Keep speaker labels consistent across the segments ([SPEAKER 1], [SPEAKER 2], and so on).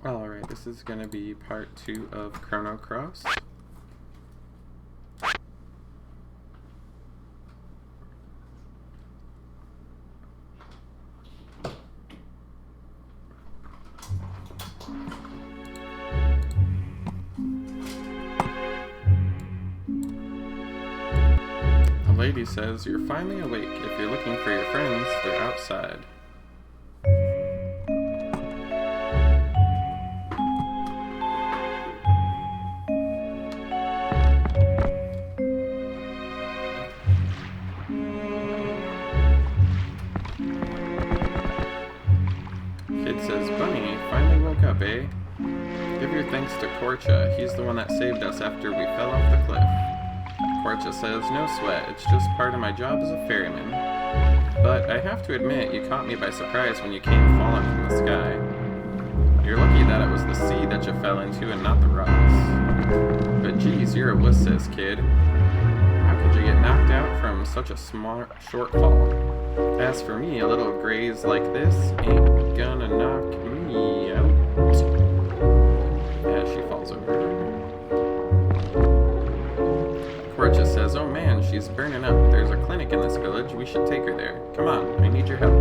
[SPEAKER 1] Alright, this is going to be part 2 of Chrono Cross. The lady says, "You're finally awake. If you're looking for your friends, they're outside." Kid says, "Bunny, finally woke up, eh? Give your thanks to Korcha. He's the one that saved us after we fell off the cliff." Korcha says, "No sweat. It's just part of my job as a ferryman. But I have to admit, you caught me by surprise when you came falling from the sky. You're lucky that it was the sea that you fell into and not the rocks. But geez, you're a wuss, kid. How could you get knocked out from such a short fall? As for me, a little graze like this ain't gonna knock me out." As she falls over. Korcha says, "Oh man, she's burning up. There's a clinic in this village. We should take her there. Come on, I need your help."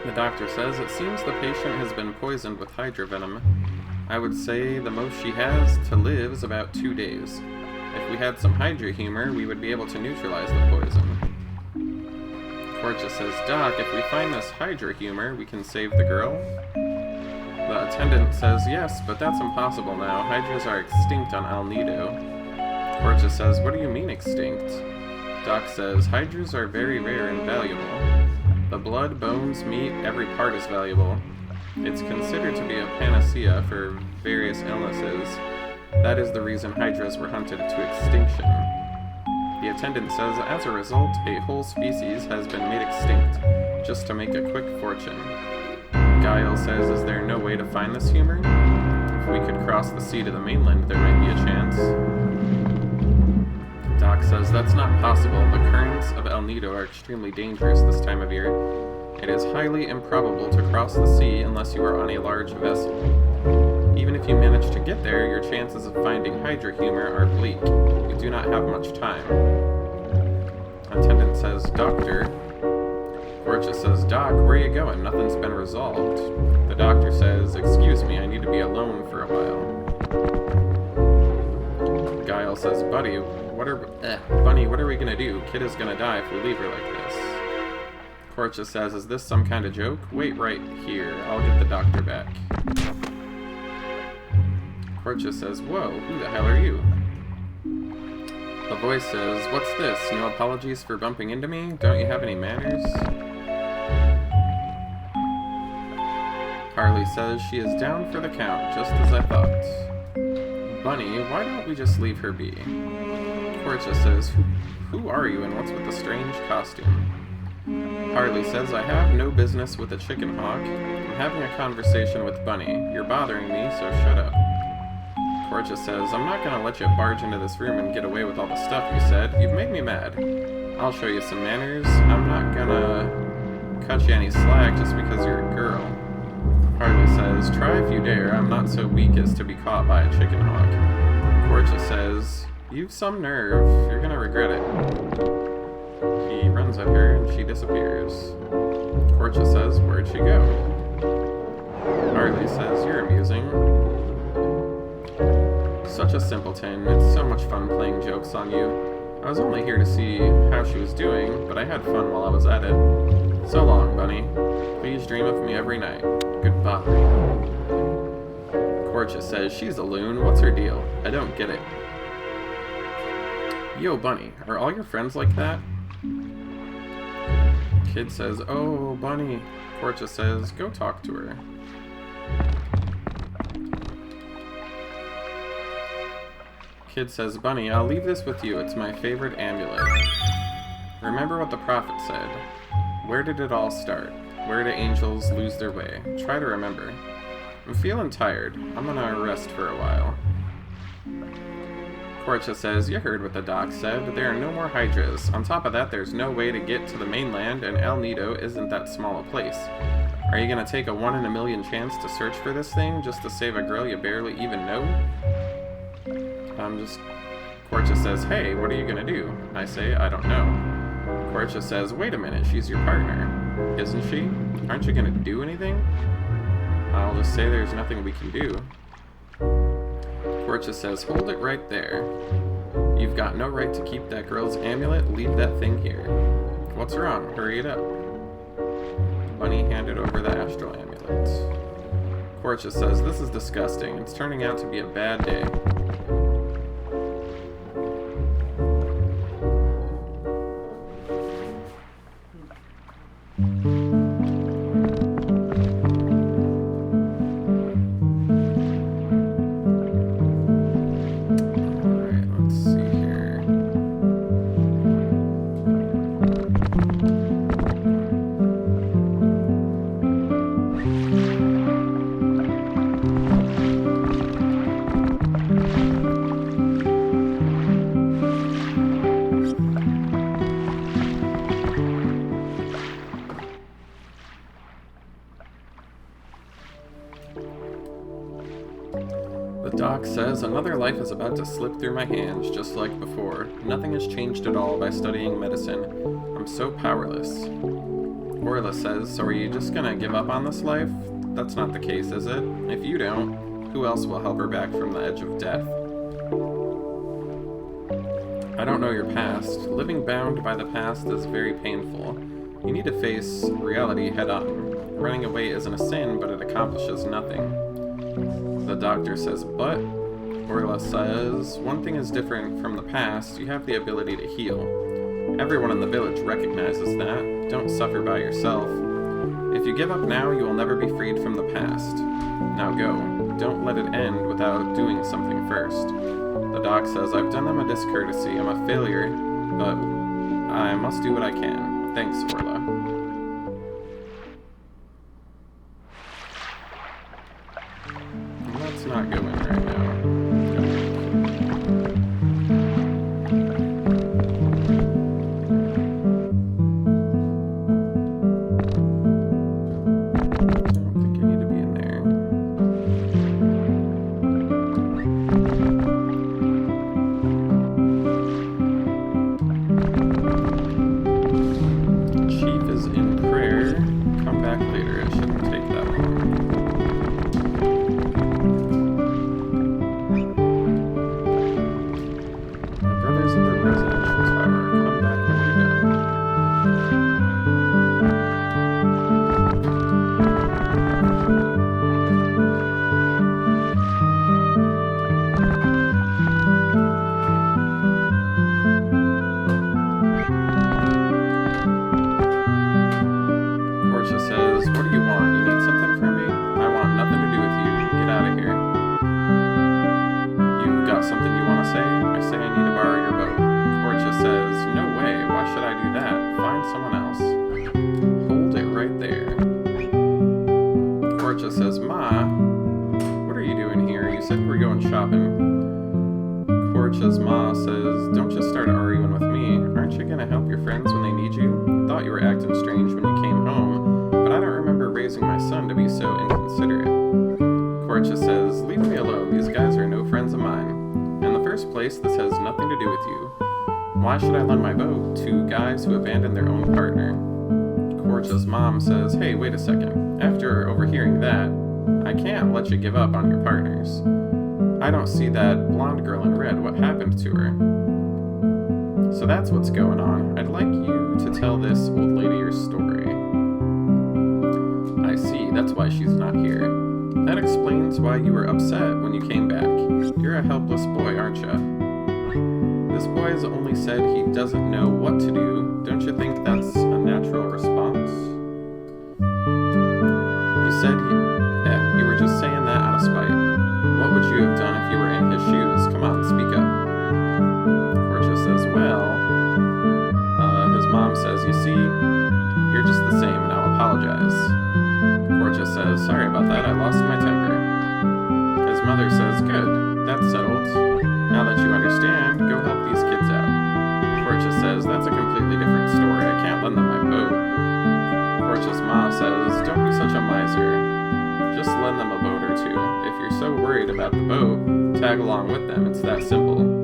[SPEAKER 1] The doctor says, "It seems the patient has been poisoned with hydra venom. I would say the most she has to live is about 2 days. If we had some hydra humor, we would be able to neutralize the poison." Korcha says, "Doc, if we find this hydra humor, we can save the girl?" The attendant says, "Yes, but that's impossible now. Hydras are extinct on El Nido." Korcha says, "What do you mean extinct?" Doc says, "Hydras are very rare and valuable. The blood, bones, meat, every part is valuable. It's considered to be a panacea for various illnesses. That is the reason hydras were hunted to extinction." The attendant says, "As a result, a whole species has been made extinct, just to make a quick fortune." Guile says, "Is there no way to find this humor? If we could cross the sea to the mainland, there might be a chance." Doc says, "That's not possible. The currents of El Nido are extremely dangerous this time of year. It is highly improbable to cross the sea unless you are on a large vessel. Even if you manage to get there, your chances of finding hydra humor are bleak. You do not have much time." Attendant says, "Doctor." Korcha says, "Doc, where are you going? Nothing's been resolved." The doctor says, "Excuse me, I need to be alone for a while." Guile says, Bunny, what are we gonna do? Kid is gonna die if we leave her like this." Korcha says, "Is this some kind of joke? Wait right here. I'll get the doctor back." Korcha says, "Whoa, who the hell are you?" The voice says, "What's this? No apologies for bumping into me? Don't you have any manners?" Harley says, "She is down for the count, just as I thought." "Bunny, why don't we just leave her be?" Korcha says, Who are you and what's with the strange costume?" Harley says, "I have no business with a chicken hawk. I'm having a conversation with Bunny. You're bothering me, so shut up." Korcha says, "I'm not gonna let you barge into this room and get away with all the stuff you said. You've made me mad. I'll show you some manners. I'm not gonna cut you any slack just because you're a girl." Harley says, "Try if you dare. I'm not so weak as to be caught by a chicken hawk." Korcha says, "You've some nerve. You're gonna regret it." He runs at her and she disappears. Korcha says, "Where'd she go?" Harley says, "You're amusing. Such a simpleton. It's so much fun playing jokes on you. I was only here to see how she was doing, but I had fun while I was at it. So long, Bunny. Please dream of me every night. Goodbye." Korcha says, "She's a loon. What's her deal? I don't get it." "Yo, Bunny, are all your friends like that?" Kid says, "Oh, Bunny." Korcha says, "Go talk to her." Kid says, "Bunny, I'll leave this with you. It's my favorite amulet. Remember what the prophet said. Where did it all start? Where do angels lose their way? Try to remember. I'm feeling tired. I'm gonna rest for a while." Portia says, you heard what the doc said. There are no more hydras. On top of that, there's no way to get to the mainland, and El Nido isn't that small a place. Are you gonna take a 1 in a million chance to search for this thing just to save a girl you barely even know? Portia says, hey, what are you gonna do? I say, I don't know. Portia says, wait a minute, she's your partner. Isn't she? Aren't you gonna do anything? I'll just say there's nothing we can do. Portia says, hold it right there. You've got no right to keep that girl's amulet. Leave that thing here. What's wrong? Hurry it up. Bunny handed over the astral amulet. Portia says, this is disgusting. It's turning out to be a bad day. The doc says another life is about to slip through my hands, just like before. Nothing has changed at all by studying medicine. I'm so powerless. Orla says, so are you just gonna give up on this life? That's not the case, is it? If you don't, who else will help her back from the edge of death? I don't know your past. Living bound by the past is very painful. You need to face reality head on. Running away isn't a sin, but it accomplishes nothing. The doctor says, but? Orla says, one thing is different from the past. You have the ability to heal. Everyone in the village recognizes that. Don't suffer by yourself. If you give up now, you will never be freed from the past. Now go. Don't let it end without doing something first. The doc says, I've done them a discourtesy. I'm a failure, but I must do what I can. Thanks, Orla. Let's not go in right now. Why should I lend my boat to guys who abandoned their own partner? Corcha's mom says, hey, wait a second. After overhearing that, I can't let you give up on your partners. I don't see that blonde girl in red. What happened to her? So that's what's going on. I'd like you to tell this old lady your story. I see, that's why she's not here. That explains why you were upset when you came back. You're a helpless boy, aren't you? This boy has only said he doesn't know what to do. Don't you think that's a natural response? You said you were just saying that out of spite. What would you have done if you were in his shoes? Come on, speak up. Portia says, well, his mom says, you see, you're just the same, now apologize. Portia says, sorry about that, I lost my temper. His mother says, good, that's settled. Now that you understand understand, go help these kids out. Portia says, that's a completely different story. I can't lend them my boat. Portia's ma says, don't be such a miser. Just lend them a boat or two. If you're so worried about the boat, tag along with them. It's that simple.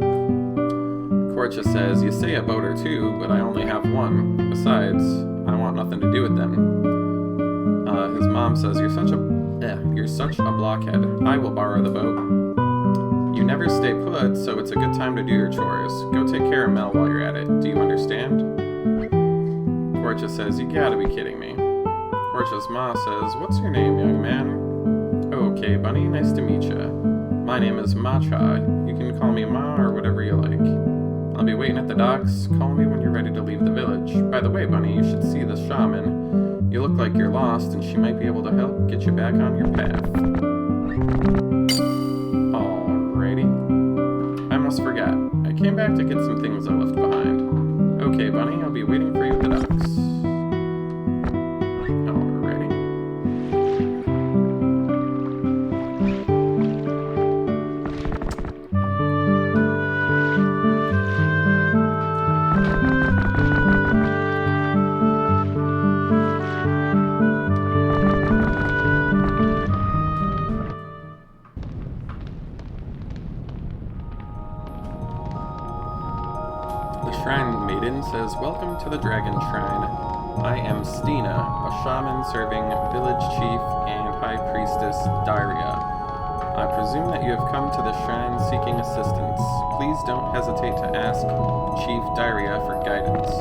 [SPEAKER 1] Portia says, you say a boat or two, but I only have one. Besides, I want nothing to do with them. His mom says, you're such a blockhead. I will borrow the boat. You never stay put, so it's a good time to do your chores. Go take care of Mel while you're at it. Do you understand? Portia says, you gotta be kidding me. Portia's ma says, what's your name, young man? Oh, okay, Bunny, nice to meet ya. My name is Ma-Cha. You can call me Ma or whatever you like. I'll be waiting at the docks. Call me when you're ready to leave the village. By the way, Bunny, you should see the shaman. You look like you're lost, and she might be able to help get you back on your path. Alrighty. I almost forgot. I came back to get some things I left behind. Okay, Bunny, I'll be waiting for you at the docks. Alrighty. Shrine Maiden says, welcome to the Dragon Shrine. I am Stina, a shaman serving village chief and high priestess Daria. I presume that you have come to the shrine seeking assistance. Please don't hesitate to ask Chief Daria for guidance.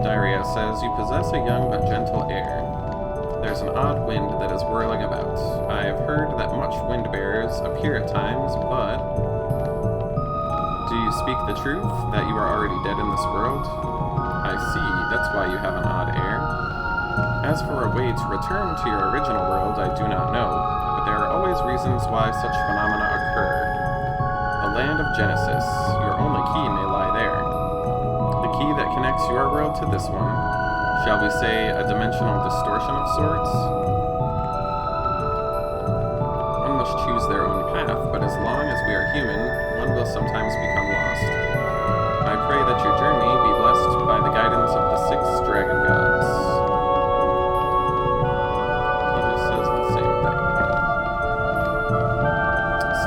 [SPEAKER 1] Daria says, you possess a young but gentle air. There's an odd wind that is whirling about. I have heard that much wind bearers appear at times, but... do you speak the truth, that you are already dead in this world? I see, that's why you have an odd air. As for a way to return to your original world, I do not know, but there are always reasons why such phenomena occur. The land of Genesis, your only key may lie there. The key that connects your world to this one. Shall we say a dimensional distortion of sorts? One must choose their own path, but as long as we are human, one will sometimes become lost. I pray that your journey be blessed by the guidance of the 6 dragon gods. He just says the same thing.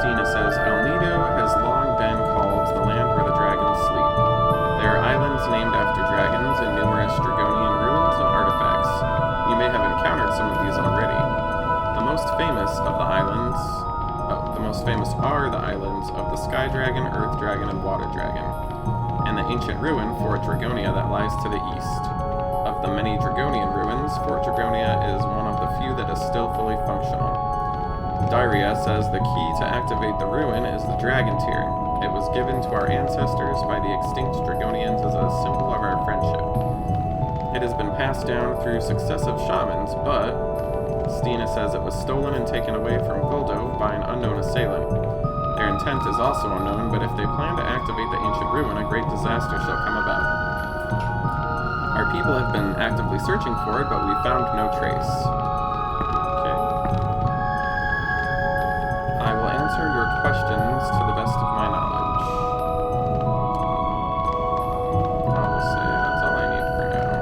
[SPEAKER 1] Stina says, El Nido has long been called the land where the dragons sleep. There are islands named after dragons and numerous dragonian ruins and artifacts. You may have encountered some of these already. The most famous are the islands of the Sky Dragon, Earth Dragon, and Water Dragon, and the ancient ruin, Fort Dragonia, that lies to the east. Of the many Dragonian ruins, Fort Dragonia is one of the few that is still fully functional. Daria says the key to activate the ruin is the Dragon Tear. It was given to our ancestors by the extinct Dragonians as a symbol of our friendship. It has been passed down through successive shamans, but Stina says it was stolen and taken away from Goldo by an unknown assailant. Their intent is also unknown, but if they plan to activate the ancient ruin, a great disaster shall come about. Our people have been actively searching for it, but we found no trace. Okay. I will answer your questions to the best of my knowledge. I'll say that's all I need for now.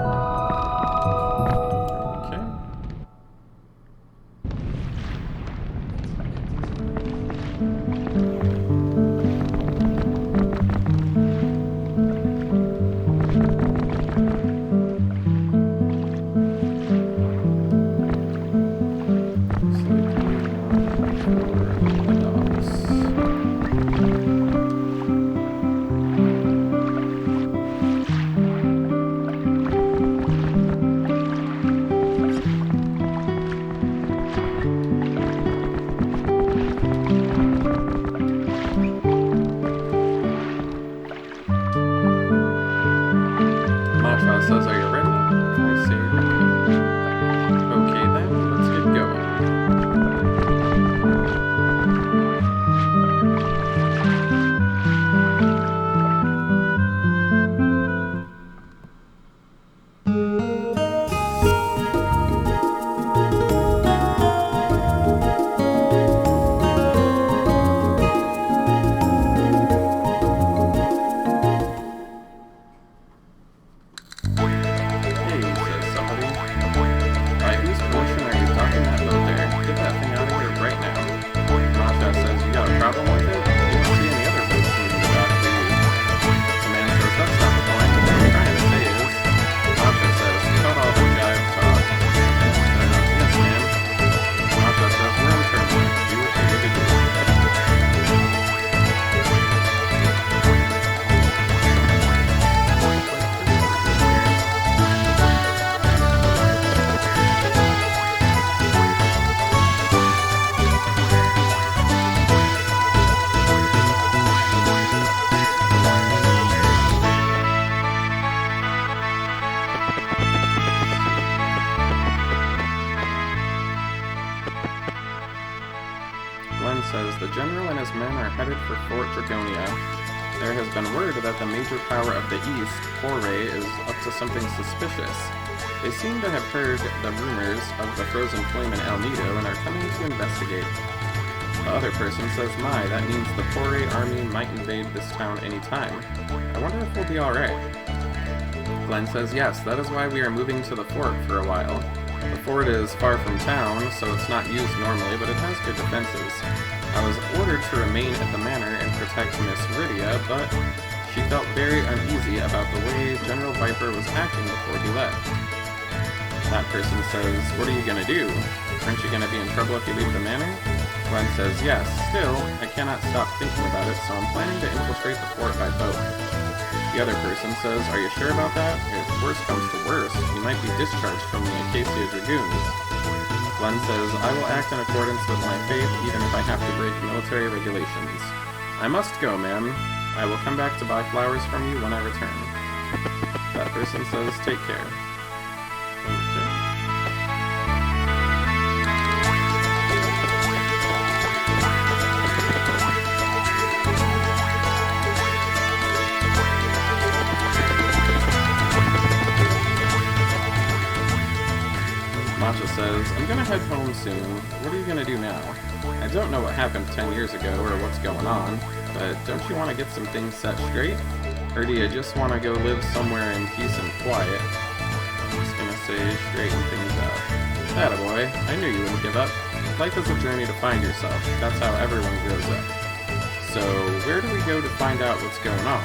[SPEAKER 1] Okay. headed for Fort Dragonia. There has been word that the major power of the East, Foray, is up to something suspicious. They seem to have heard the rumors of the frozen flame in El Nido and are coming to investigate. The other person says, my, that means the Foray army might invade this town any time. I wonder if we'll be alright. Glenn says, yes, that is why we are moving to the fort for a while. The fort is far from town, so it's not used normally, but it has good defenses. I was ordered to remain at the manor and protect Miss Rydia, but she felt very uneasy about the way General Viper was acting before he left. That person says, what are you gonna do? Aren't you gonna be in trouble if you leave the manor? Glenn says, yes, still, I cannot stop thinking about it, so I'm planning to infiltrate the fort by boat. The other person says, are you sure about that? If worse comes to worse, you might be discharged from the Acacia Dragoons. Glenn says, I will act in accordance with my faith, even if I have to break military regulations. I must go, ma'am. I will come back to buy flowers from you when I return. That person says, take care. Okay. Masha says, I'm gonna head home soon. What are you gonna do now? I don't know what happened 10 years ago or what's going on, but don't you want to get some things set straight? Or do you just want to go live somewhere in peace and quiet? I'm just gonna say, straighten things out. Attaboy, I knew you wouldn't give up. Life is a journey to find yourself. That's how everyone grows up. So, where do we go to find out what's going on?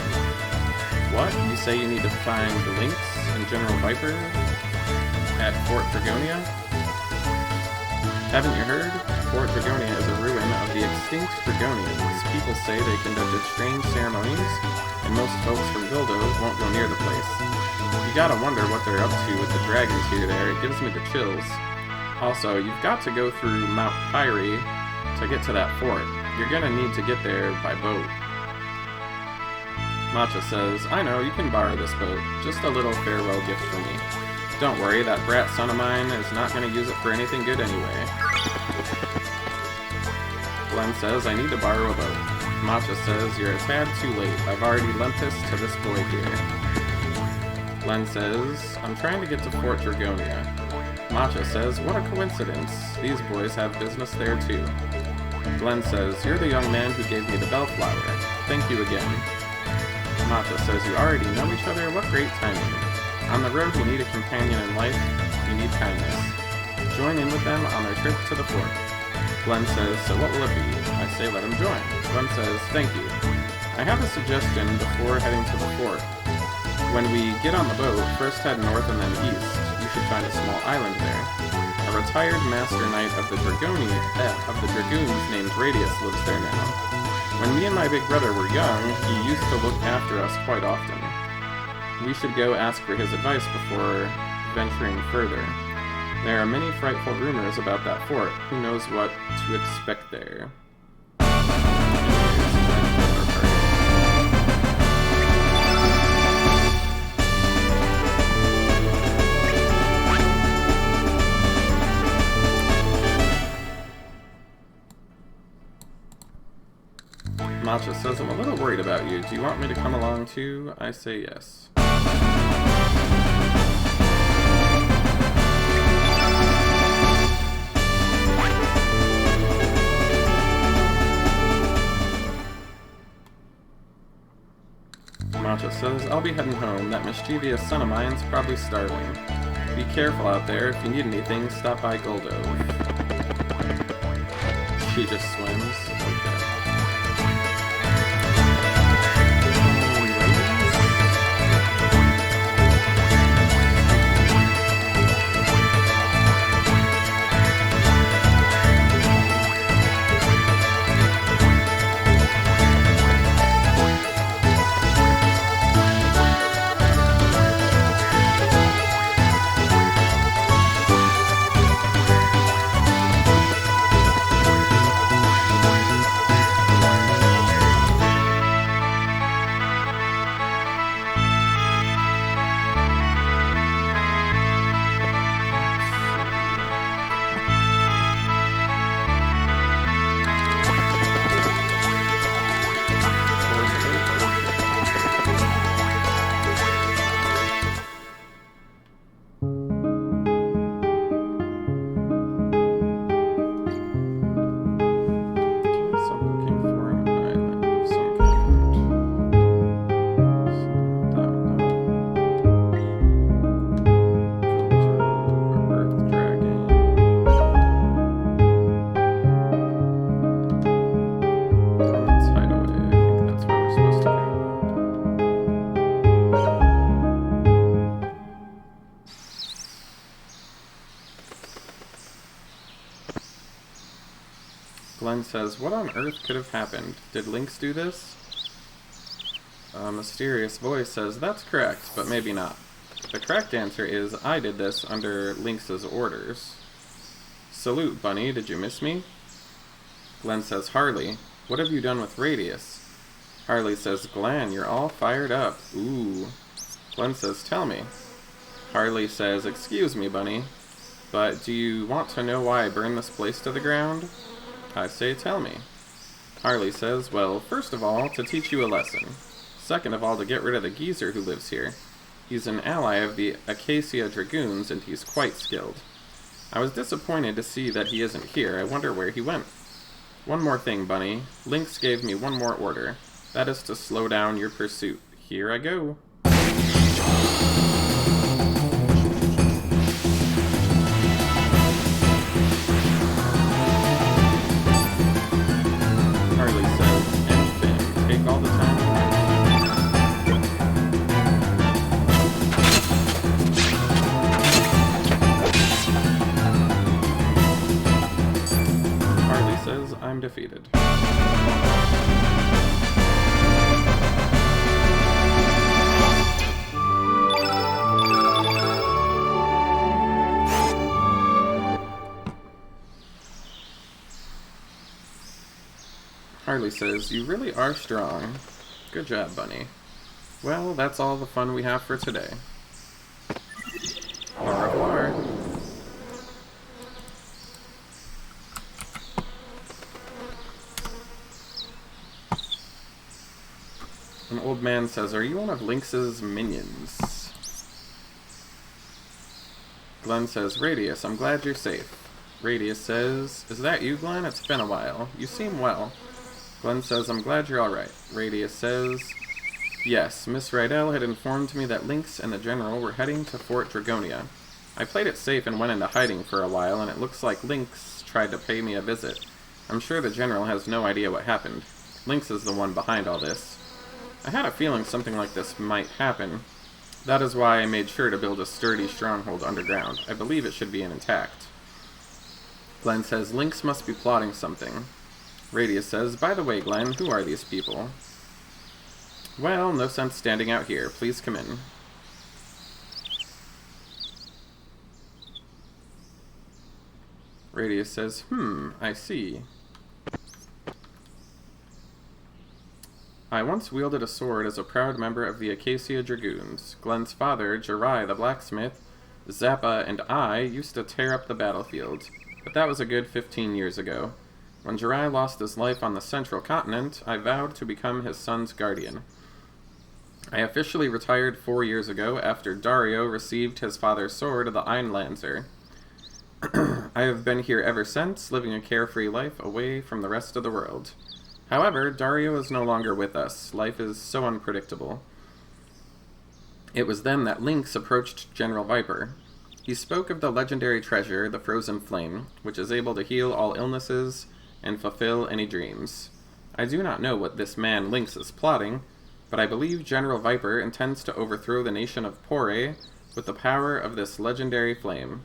[SPEAKER 1] What? You say you need to find the Lynx and General Viper at Fort Dragonia? Haven't you heard? Fort Dragonia is a ruin of the extinct Dragonians. People say they conducted strange ceremonies, and most folks from Guldo won't go near the place. You gotta wonder what they're up to with the dragons here there. It gives me the chills. Also, you've got to go through Mount Pyre to get to that fort. You're gonna need to get there by boat. Matcha says, I know, you can borrow this boat. Just a little farewell gift for me. Don't worry, that brat son of mine is not going to use it for anything good anyway. Glenn says, I need to borrow a boat. Matcha says, you're a tad too late. I've already lent this to this boy here. Glenn says, I'm trying to get to Fort Dragonia. Matcha says, what a coincidence. These boys have business there too. Glenn says, you're the young man who gave me the bellflower. Thank you again. Matcha says, you already know each other? What great timing. On the road, you need a companion in life. You need kindness. Join in with them on their trip to the fort. Glenn says, so what will it be? I say, let him join. Glenn says, thank you. I have a suggestion before heading to the fort. When we get on the boat, first head north and then east. You should find a small island there. A retired master knight of the Dragoons named Radius lives there now. When me and my big brother were young, he used to look after us quite often. We should go ask for his advice before venturing further. There are many frightful rumors about that fort. Who knows what to expect there? Matcha says, I'm a little worried about you. Do you want me to come along too? I say yes. Matcha says, I'll be heading home. That mischievous son of mine's probably starving. Be careful out there. If you need anything, stop by Guldo. She just swims. Okay. Glenn says, what on earth could have happened? Did Lynx do this? A mysterious voice says, that's correct, but maybe not. The correct answer is, I did this under Lynx's orders. Salute, Bunny, did you miss me? Glenn says, Harley, what have you done with Radius? Harley says, Glenn, you're all fired up. Ooh. Glenn says, tell me. Harley says, excuse me, Bunny, but do you want to know why I burned this place to the ground? I say, tell me. Harley says, well, first of all, to teach you a lesson. Second of all, to get rid of the geezer who lives here. He's an ally of the Acacia Dragoons, and he's quite skilled. I was disappointed to see that he isn't here. I wonder where he went. One more thing, Bunny. Lynx gave me one more order. That is to slow down your pursuit. Here I go. Harley says, and Finn, take all the time you want. Harley says, I'm defeated. Harley says, you really are strong. Good job, Bunny. Well, that's all the fun we have for today. Au revoir. An old man says, are you one of Lynx's minions? Glenn says, Radius, I'm glad you're safe. Radius says, is that you, Glenn? It's been a while. You seem well. Glenn says, I'm glad you're alright. Radius says, yes, Miss Rydell had informed me that Lynx and the General were heading to Fort Dragonia. I played it safe and went into hiding for a while, and it looks like Lynx tried to pay me a visit. I'm sure the General has no idea what happened. Lynx is the one behind all this. I had a feeling something like this might happen. That is why I made sure to build a sturdy stronghold underground. I believe it should be intact. Glenn says, Lynx must be plotting something. Radius says, by the way, Glenn, who are these people? Well, no sense standing out here. Please come in. Radius says, I see. I once wielded a sword as a proud member of the Acacia Dragoons. Glenn's father, Jirai the blacksmith, Zappa, and I used to tear up the battlefield, but that was a good 15 years ago. When Jirai lost his life on the central continent, I vowed to become his son's guardian. I officially retired 4 years ago after Dario received his father's sword, the Einlanzer. I have been here ever since, living a carefree life away from the rest of the world. However, Dario is no longer with us. Life is so unpredictable. It was then that Lynx approached General Viper. He spoke of the legendary treasure, the Frozen Flame, which is able to heal all illnesses and fulfill any dreams. I do not know what this man Lynx is plotting, but I believe General Viper intends to overthrow the nation of Pore with the power of this legendary flame.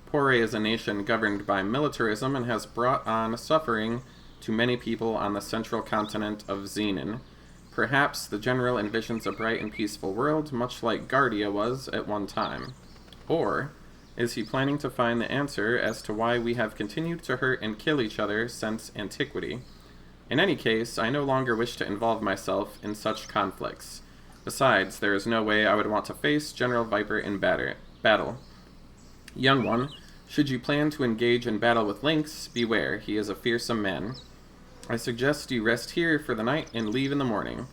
[SPEAKER 1] Pore is a nation governed by militarism and has brought on suffering to many people on the central continent of Xenon. Perhaps the General envisions a bright and peaceful world, much like Guardia was at one time. Or is he planning to find the answer as to why we have continued to hurt and kill each other since antiquity? In any case, I no longer wish to involve myself in such conflicts. Besides, there is no way I would want to face General Viper in battle. Young one, should you plan to engage in battle with Lynx, beware, he is a fearsome man. I suggest you rest here for the night and leave in the morning.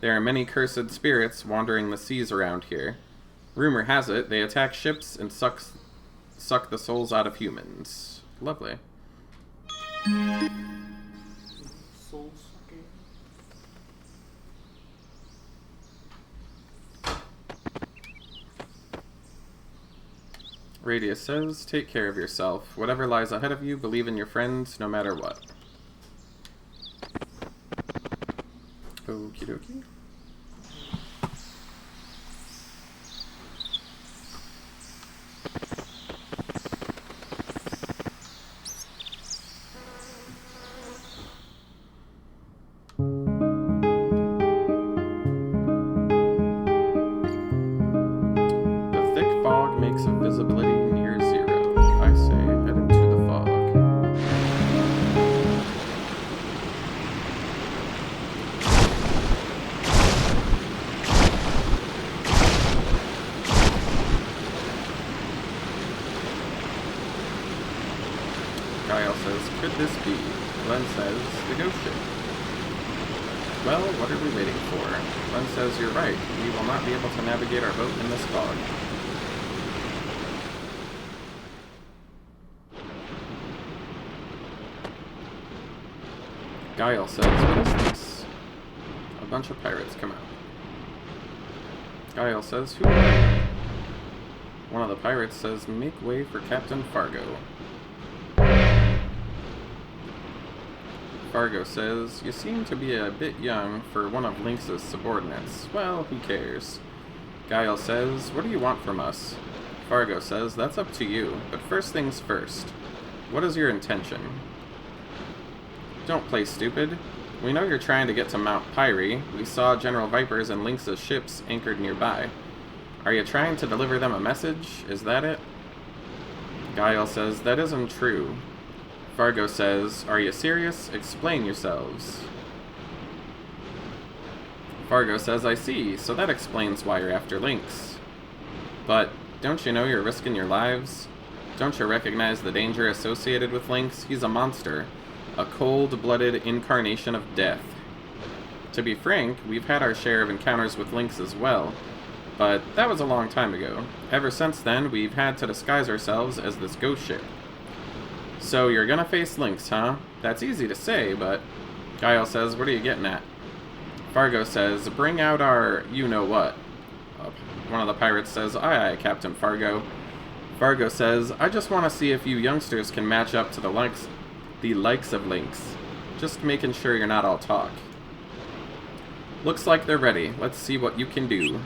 [SPEAKER 1] There are many cursed spirits wandering the seas around here. Rumor has it they attack ships and suck the souls out of humans. Lovely.
[SPEAKER 2] Soul sucking.
[SPEAKER 1] Radius says, take care of yourself. Whatever lies ahead of you, believe in your friends no matter what. Okie dokie. this be? Glenn says, the ghost ship. Well, what are we waiting for? Glenn says you're right. We will not be able to navigate our boat in this fog. Guile says, what is this? A bunch of pirates come out. Guile says, who are you? One of the pirates says, make way for Captain Fargo. Fargo says, you seem to be a bit young for one of Lynx's subordinates. Well, who cares? Guile says, what do you want from us? Fargo says, that's up to you, but first things first. What is your intention? Don't play stupid. We know you're trying to get to Mount Pyre. We saw General Viper's and Lynx's ships anchored nearby. Are you trying to deliver them a message? Is that it? Guile says, that isn't true. Fargo says, are you serious? Explain yourselves. Fargo says, I see, so that explains why you're after Lynx. But don't you know you're risking your lives? Don't you recognize the danger associated with Lynx? He's a monster. A cold-blooded incarnation of death. To be frank, we've had our share of encounters with Lynx as well, but that was a long time ago. Ever since then, we've had to disguise ourselves as this ghost ship. So you're gonna face Lynx, huh? That's easy to say, but... Guile says, what are you getting at? Fargo says, bring out our you-know-what. One of the pirates says, aye aye, Captain Fargo. Fargo says, I just want to see if you youngsters can match up to the likes of Lynx. Just making sure you're not all talk. Looks like they're ready. Let's see what you can do.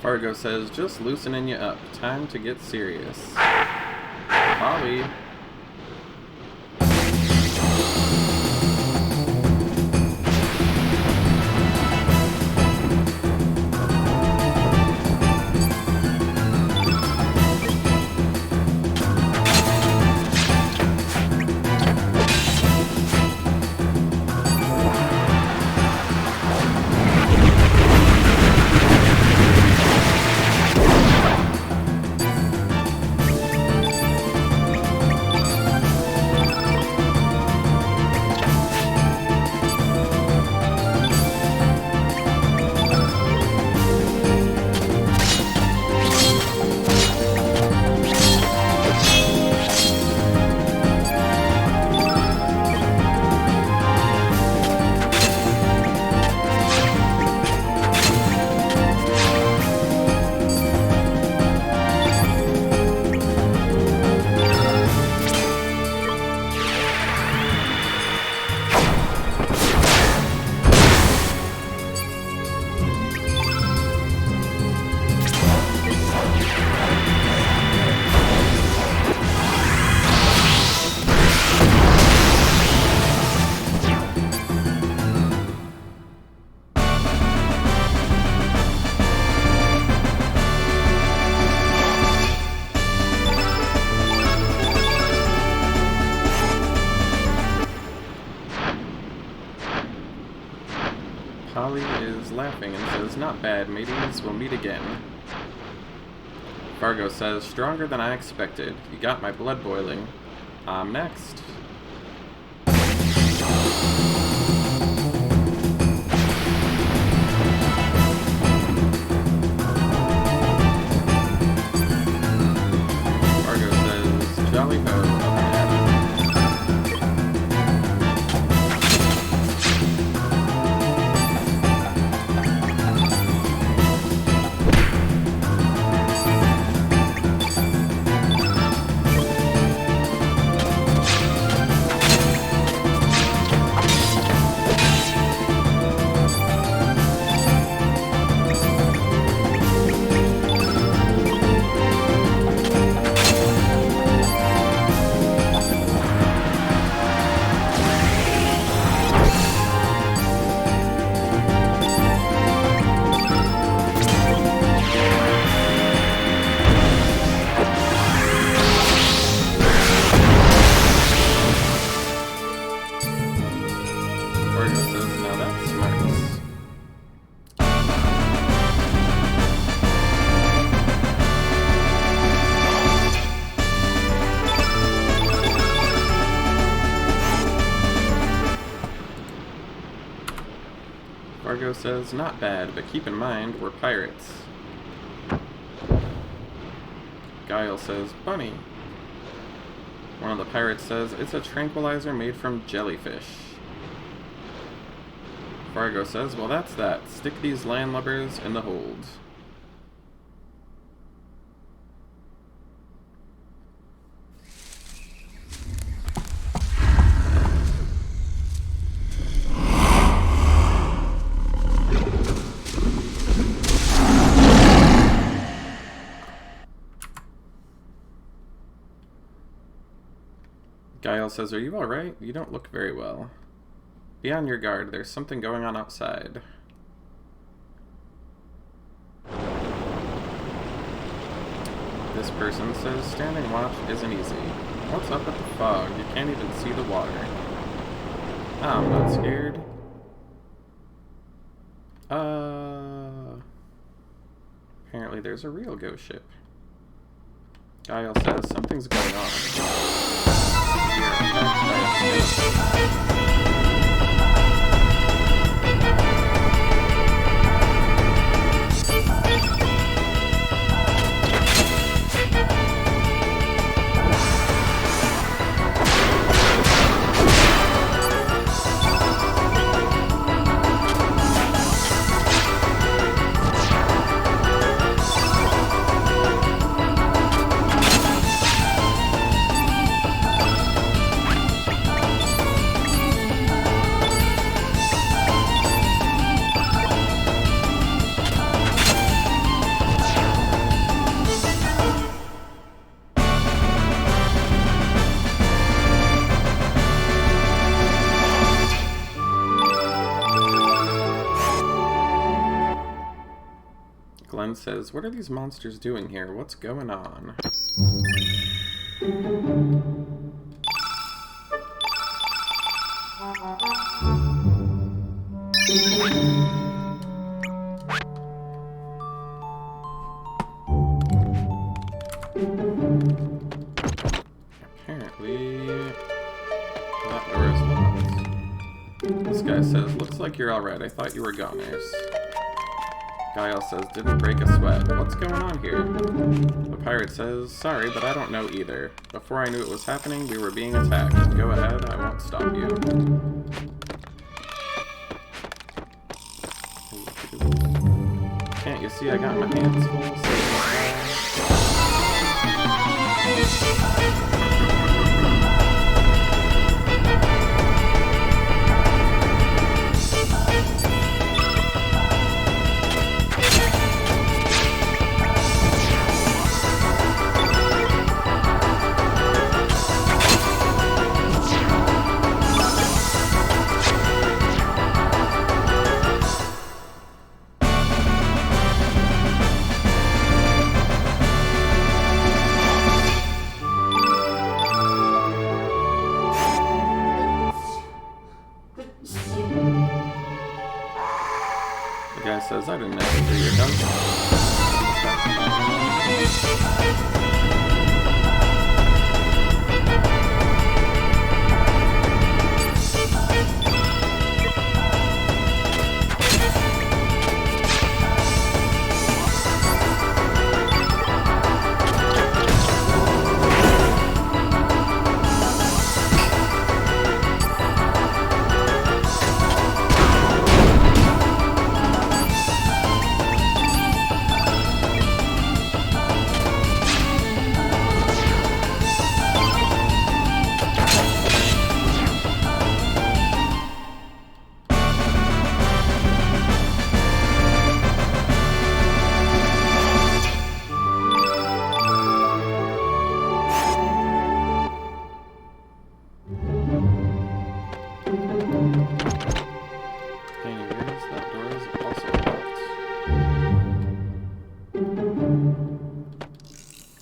[SPEAKER 1] Fargo says, just loosening you up. Time to get serious. Holly. Holly is laughing and says, not bad, mateys, we'll meet again. Fargo says, stronger than I expected. You got my blood boiling. I'm next. Fargo says, jolly ho, up and at it. says, not bad, but keep in mind, we're pirates. Guile says, bunny. One of the pirates says, it's a tranquilizer made from jellyfish. Fargo says, well, that's that. Stick these landlubbers in the hold. Guile says, are you alright? You don't look very well. Be on your guard. There's something going on outside. This person says, standing watch isn't easy. What's up with the fog? You can't even see the water. I'm not scared. Apparently there's a real ghost ship. Guile says, something's going on. We are attacked by a skeleton. Glenn says, what are these monsters doing here? What's going on? Apparently, that door is locked. This guy says, looks like you're alright. I thought you were goners. Guile says, didn't break a sweat. What's going on here? The pirate says, sorry, but I don't know either. Before I knew it was happening, we were being attacked. Go ahead, I won't stop you. Can't you see I got my hands full? The guy says, I didn't ask for your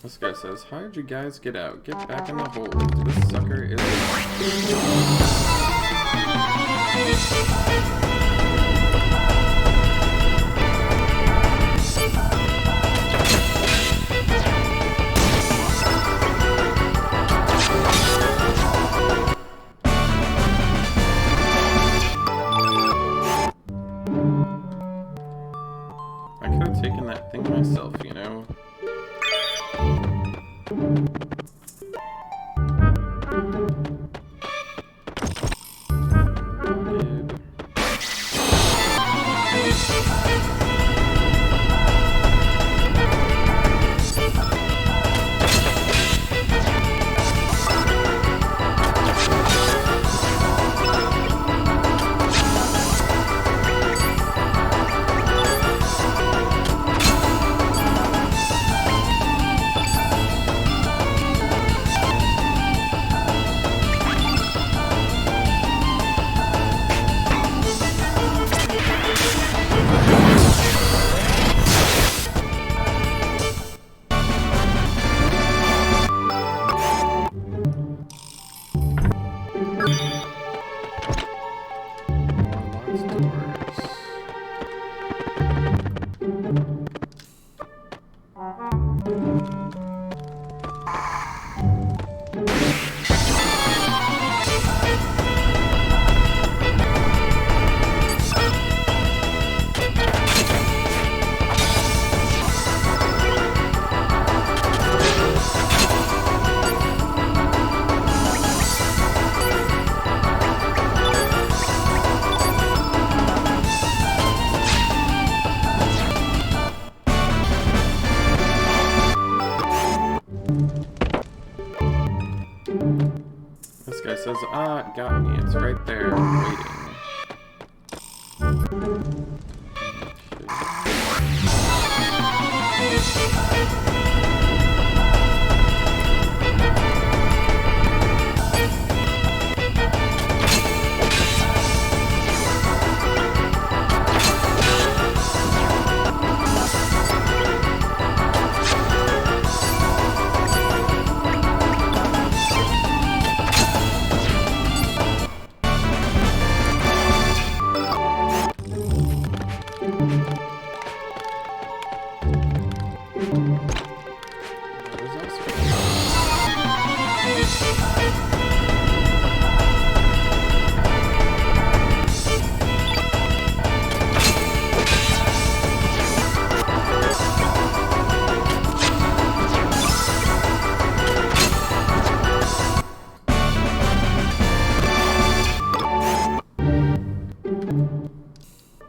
[SPEAKER 1] This guy says, how'd you guys get out? Get back in the hold. This sucker is... I could have taken that thing myself, you know? This guy says, ah, it got me. It's right there, waiting.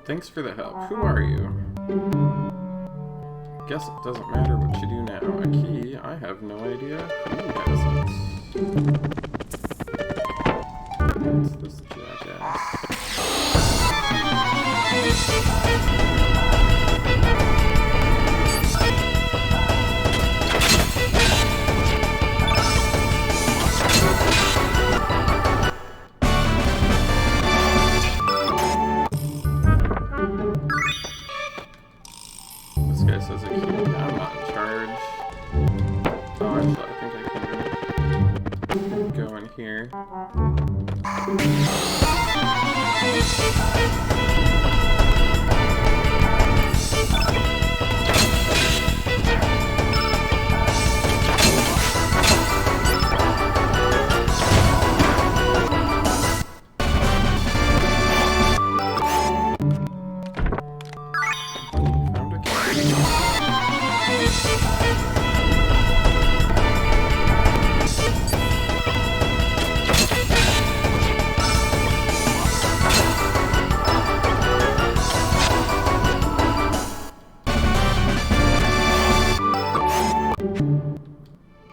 [SPEAKER 1] Thanks for the help. Who are you? Guess it doesn't matter what you do now. A key? I have no idea. Who has it? It's this jackass. This guy says a key. I'm not in charge. Oh, actually, I think I can go in here.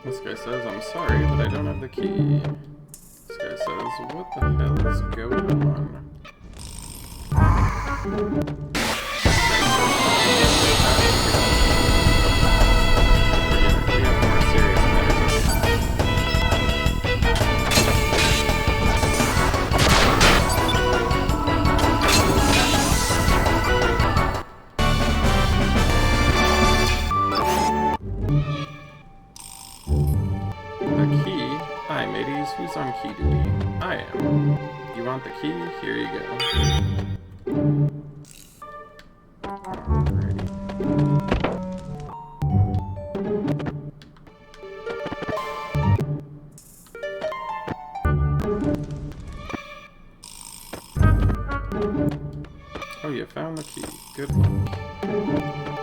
[SPEAKER 1] This guy says, I'm sorry, but I don't have the key. This guy says, what the hell is going on? We have more serious matters. The key? Hi, mateys. Who's on key duty? I am. You want the key? Here you go. Alrighty. Oh, you found the key. Good luck.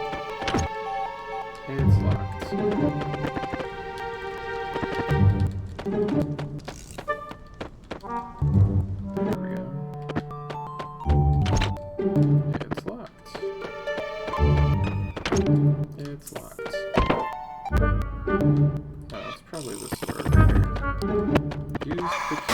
[SPEAKER 1] it's locked. Oh, it's probably this door over here. Use the key.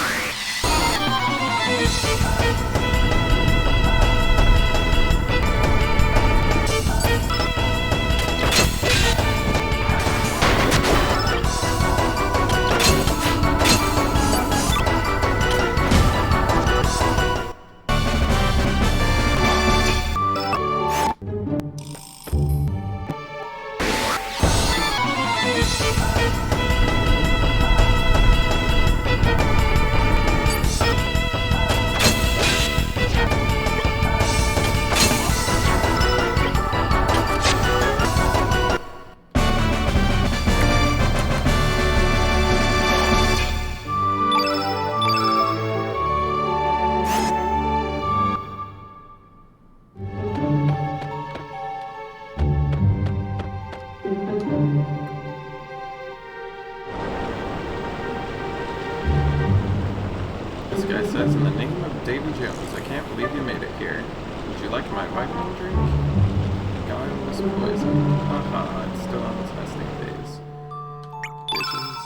[SPEAKER 1] This guy says, in the name of Davy Jones, I can't believe you made it here. Would you like my vitamin drink? Guy was poisoned. Haha, it's still on its nesting phase. Bitches.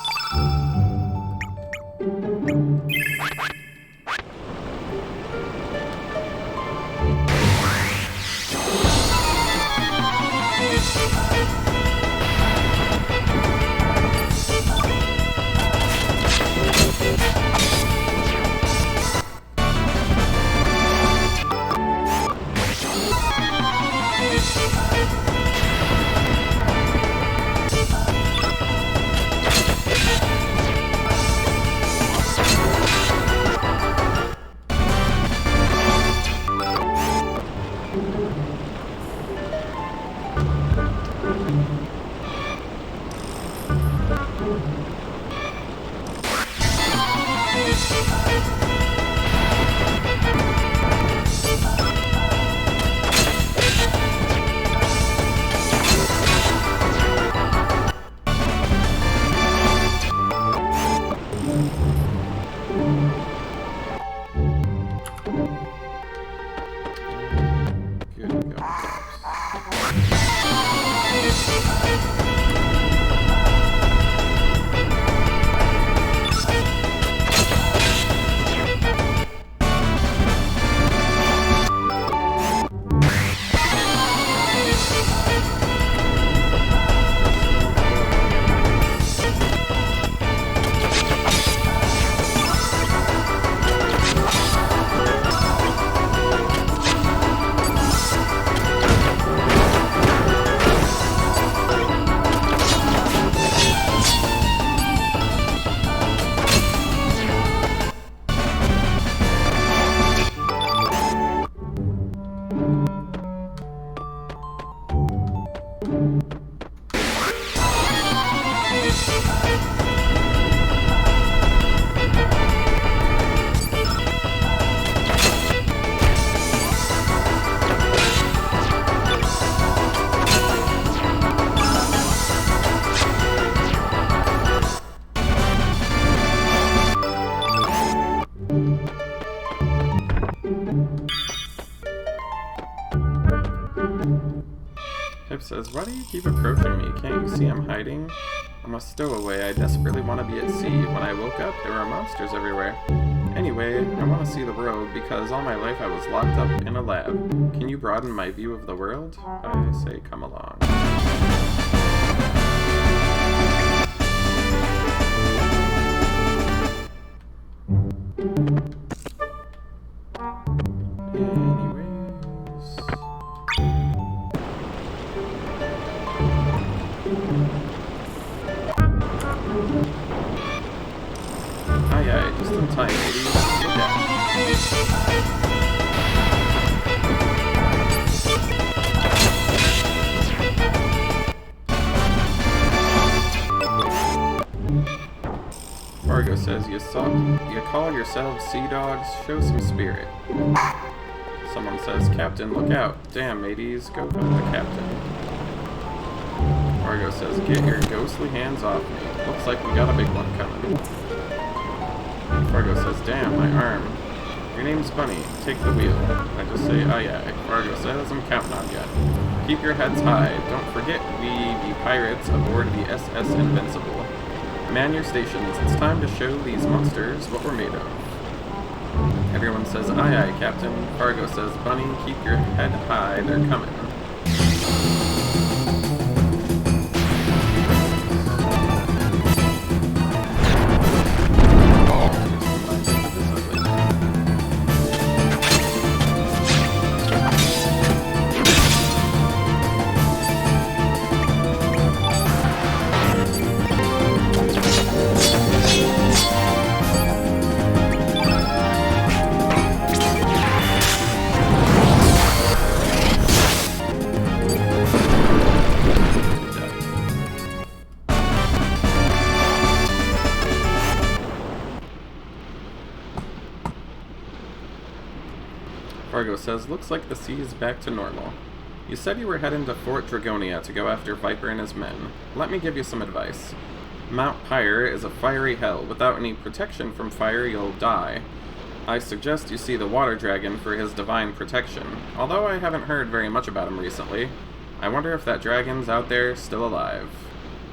[SPEAKER 1] Pip says, why do you keep approaching me? Can't you see I'm hiding? I'm a stowaway. I desperately want to be at sea. When I woke up, there were monsters everywhere. Anyway, I want to see the world because all my life I was locked up in a lab. Can you broaden my view of the world? I say come along. Just in time, ladies. Look out. Fargo says, you call yourselves sea dogs? Show some spirit. Someone says, Captain, look out. Damn, mateys, go help the captain. Fargo says, get your ghostly hands off me. Looks like we got a big one coming. Fargo says, damn, my arm. Your name's Bunny. Take the wheel. I just say, aye aye. Fargo says, I'm counting on ya. Keep your heads high. Don't forget we be pirates aboard the SS Invincible. Man your stations. It's time to show these monsters what we're made of. Everyone says, aye aye, Captain. Fargo says, Bunny, keep your head high. They're coming. Fargo says, looks like the sea is back to normal. You said you were heading to Fort Dragonia to go after Viper and his men. Let me give you some advice. Mount Pyre is a fiery hell. Without any protection from fire, you'll die. I suggest you see the water dragon for his divine protection. Although I haven't heard very much about him recently, I wonder if that dragon's out there still alive.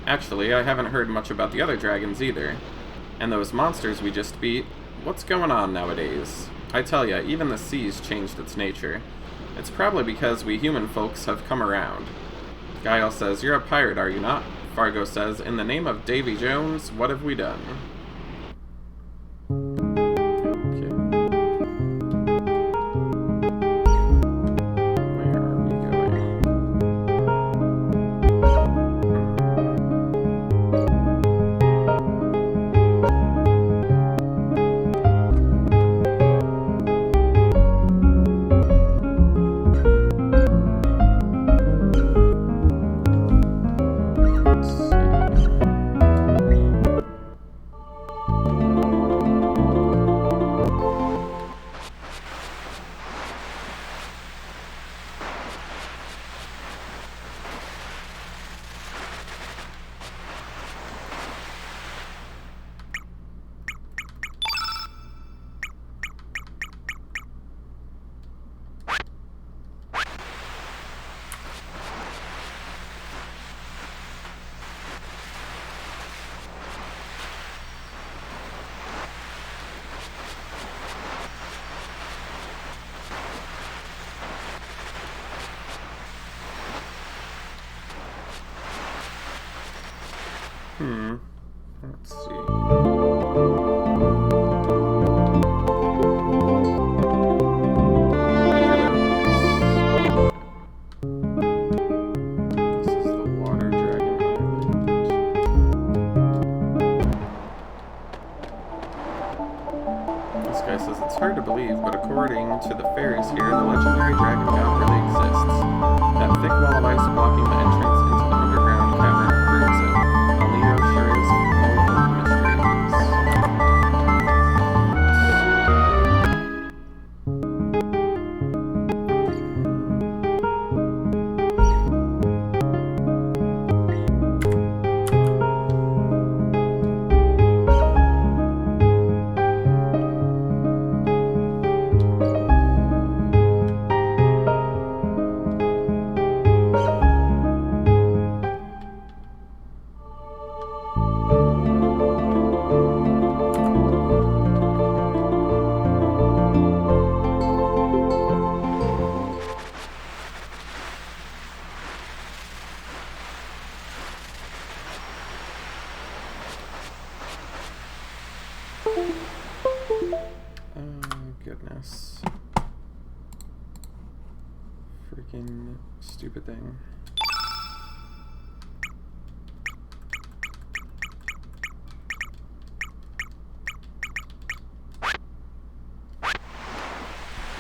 [SPEAKER 1] Actually, I haven't heard much about the other dragons either. And those monsters we just beat, what's going on nowadays? I tell ya, even the sea's changed its nature. It's probably because we human folks have come around. Guile says, you're a pirate, are you not? Fargo says, in the name of Davy Jones, what have we done? Okay. Where are we going? Let's see. This is the Water Dragon Island. This guy says it's hard to believe, but according to the fairies here, the legendary dragon god really exists. That thick wall of ice blocking the entrance into the underground cavern proves it. Alito sure is full of mysteries. Goodness. Freaking stupid thing.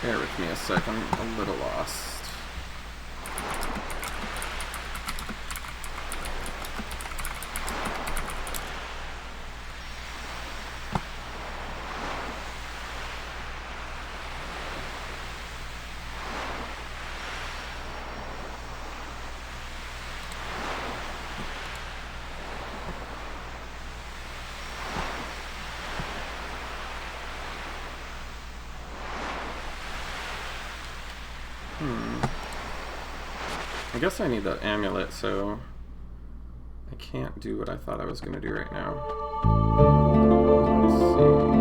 [SPEAKER 1] Bear with me a second, I'm a little lost. I guess I need that amulet, so I can't do what I thought I was going to do right now. Let's see.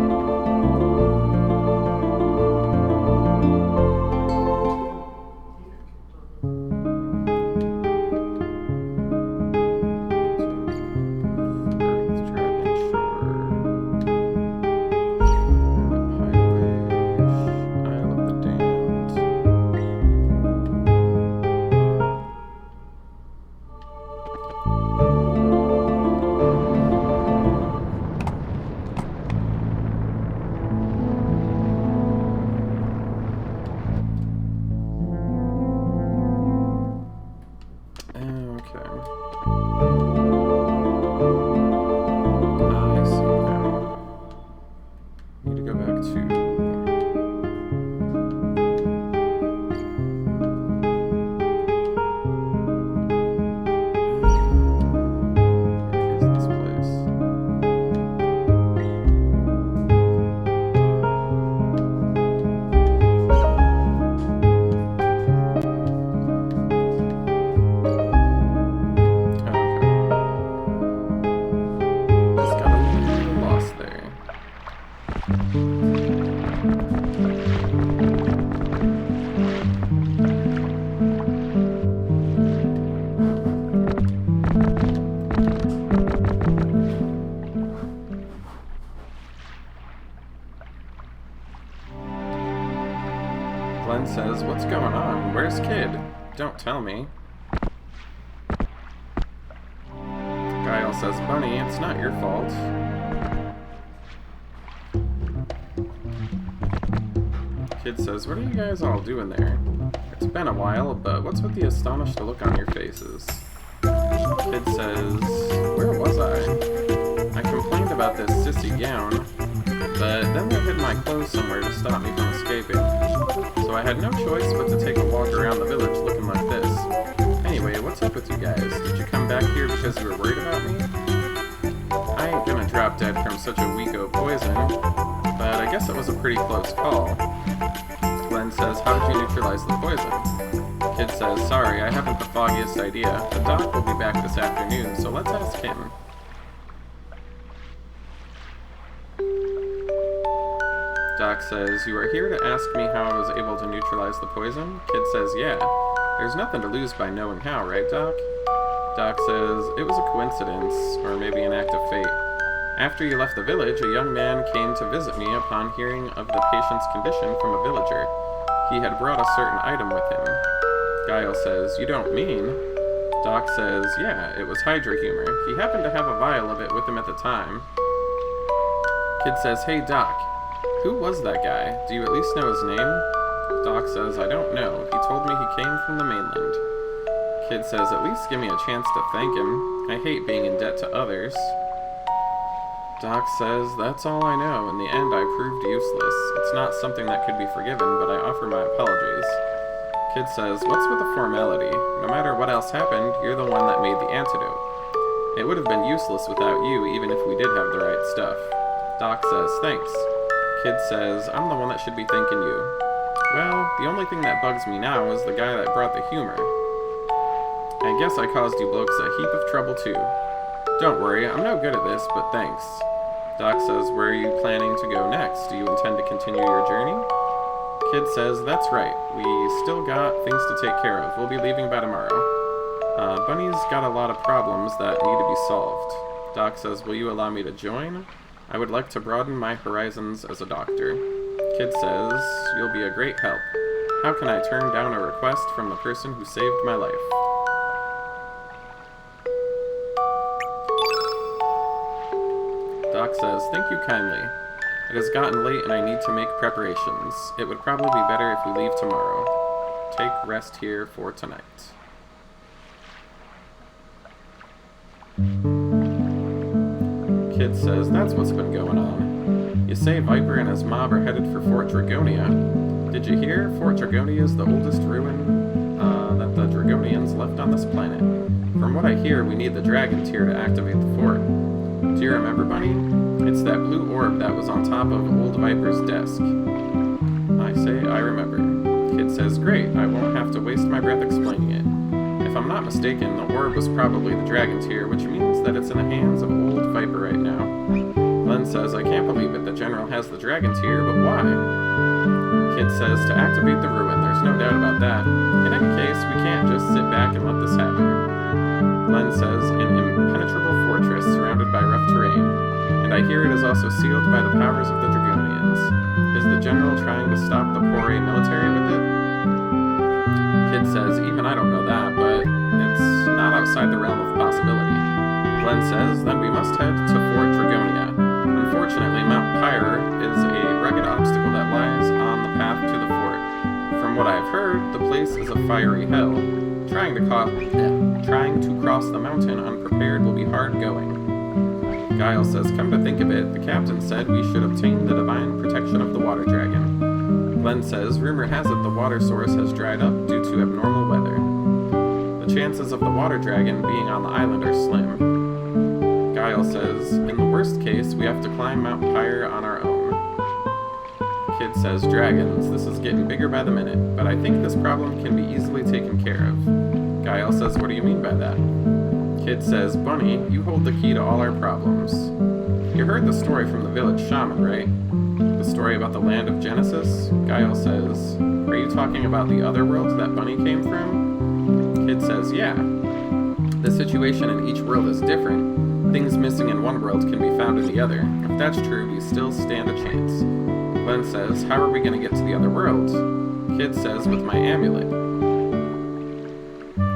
[SPEAKER 1] Glenn says, "What's going on? Where's Kid? Don't tell me." Guile says, "Bunny, it's not your fault." Kid says, "What are you guys all doing there? It's been a while, but what's with the astonished look on your faces?" Kid says, "Where was I? I complained about this sissy gown, but then they hid my clothes somewhere to stop me from escaping. So I had no choice but to take a walk around the village looking like this. Anyway, what's up with you guys? Did you come back here because you were worried about me? I ain't gonna drop dead from such a weak-o poison, but I guess it was a pretty close call." Glenn says, "How did you neutralize the poison?" Kid says, "Sorry, I haven't the foggiest idea. The doc will be back this afternoon, so let's ask him." Doc says, "You are here to ask me how I was able to neutralize the poison?" Kid says, "Yeah. There's nothing to lose by knowing how, right, Doc?" Doc says, "It was a coincidence, or maybe an act of fate. After you left the village, a young man came to visit me upon hearing of the patient's condition from a villager. He had brought a certain item with him." Guile says, "You don't mean?" Doc says, "Yeah, it was Hydra humor. He happened to have a vial of it with him at the time." Kid says, "Hey, Doc, who was that guy? Do you at least know his name?" Doc says, "I don't know. He told me he came from the mainland." Kid says, "At least give me a chance to thank him. I hate being in debt to others." Doc says, "That's all I know. In the end, I proved useless. It's not something that could be forgiven, but I offer my apologies." Kid says, "What's with the formality? No matter what else happened, you're the one that made the antidote. It would have been useless without you, even if we did have the right stuff." Doc says, "Thanks." Kid says, "I'm the one that should be thanking you." "Well, the only thing that bugs me now is the guy that brought the humor. I guess I caused you blokes a heap of trouble too. Don't worry, I'm no good at this, but thanks." Doc says, "Where are you planning to go next? Do you intend to continue your journey?" Kid says, "That's right. We still got things to take care of. We'll be leaving by tomorrow. Bunny's got a lot of problems that need to be solved." Doc says, "Will you allow me to join? I would like to broaden my horizons as a doctor." Kid says, "You'll be a great help. How can I turn down a request from the person who saved my life?" Doc says, "Thank you kindly. It has gotten late and I need to make preparations. It would probably be better if we leave tomorrow. Take rest here for tonight." Kid says, "That's what's been going on. You say Viper and his mob are headed for Fort Dragonia. Did you hear? Fort Dragonia is the oldest ruin that the Dragonians left on this planet. From what I hear, we need the dragons here to activate the fort. Do you remember, Bunny? It's that blue orb that was on top of old Viper's desk." I say, "I remember." Kid says, "Great, I won't have to waste my breath explaining it. If not mistaken, the orb was probably the dragon's here, which means that it's in the hands of old Viper right now. Glenn says, I can't believe it, the General has the dragons here, but why? Kid says, to activate the ruin, there's no doubt about that. In any case, we can't just sit back and let this happen. Glenn says, an impenetrable fortress surrounded by rough terrain, and I hear it is also sealed by the powers of the Dragonians. Is the General trying to stop the Poire military with it? Kid says, even I don't know that, but it's not outside the realm of possibility. Glenn says, then we must head to Fort Dragonia. Unfortunately, Mount Pyre is a rugged obstacle that lies on the path to the fort. From what I've heard, the place is a fiery hell. Trying to cross the mountain unprepared will be hard going. Guile says, come to think of it, the captain said we should obtain the divine protection of the water dragon. Glenn says, rumor has it the water source has dried up due to abnormal weather. The chances of the water dragon being on the island are slim. Guile says, in the worst case, we have to climb Mount Pyre on our own. Kid says, dragons, this is getting bigger by the minute, but I think this problem can be easily taken care of. Guile says, what do you mean by that? Kid says, Bunny, you hold the key to all our problems. You heard the story from the village shaman, right? The story about the land of Genesis? Guile says, are you talking about the other world that Bunny came from? Kid says, yeah. The situation in each world is different. Things missing in one world can be found in the other. If that's true, we still stand a chance. Glenn says, how are we going to get to the other world? Kid says, with my amulet.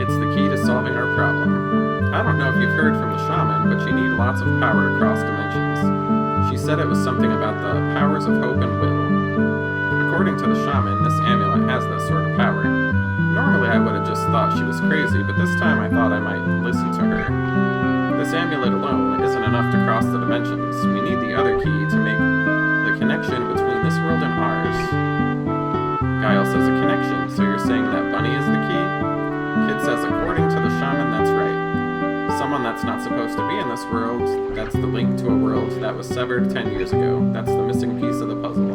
[SPEAKER 1] It's the key to solving our problem. I don't know if you've heard from the shaman, but you need lots of power to cross dimensions. She said it was something about the powers of hope and will. According to the shaman, this amulet has that sort of power. Normally I would have just thought she was crazy, but this time I thought I might listen to her. This amulet alone isn't enough to cross the dimensions. We need the other key to make the connection between this world and ours. Guile says a connection, so you're saying that Bunny is the key? Kid says according to the shaman, that's right. Someone that's not supposed to be in this world, that's the link to a world that was severed 10 years ago. That's the missing piece of the puzzle.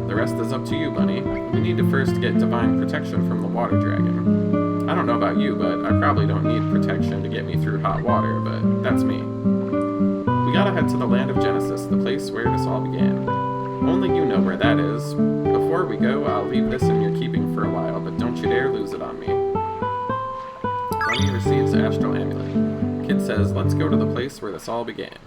[SPEAKER 1] The rest is up to you, Bunny. We need to first get divine protection from the water dragon. I don't know about you, but I probably don't need protection to get me through hot water, but that's me. We gotta head to the land of Genesis, the place where this all began. Only you know where that is. Before we go, I'll leave this in your keeping for a while, but don't you dare lose it on me. Bunny receives Astral Amulet. Kid says, let's go to the place where this all began.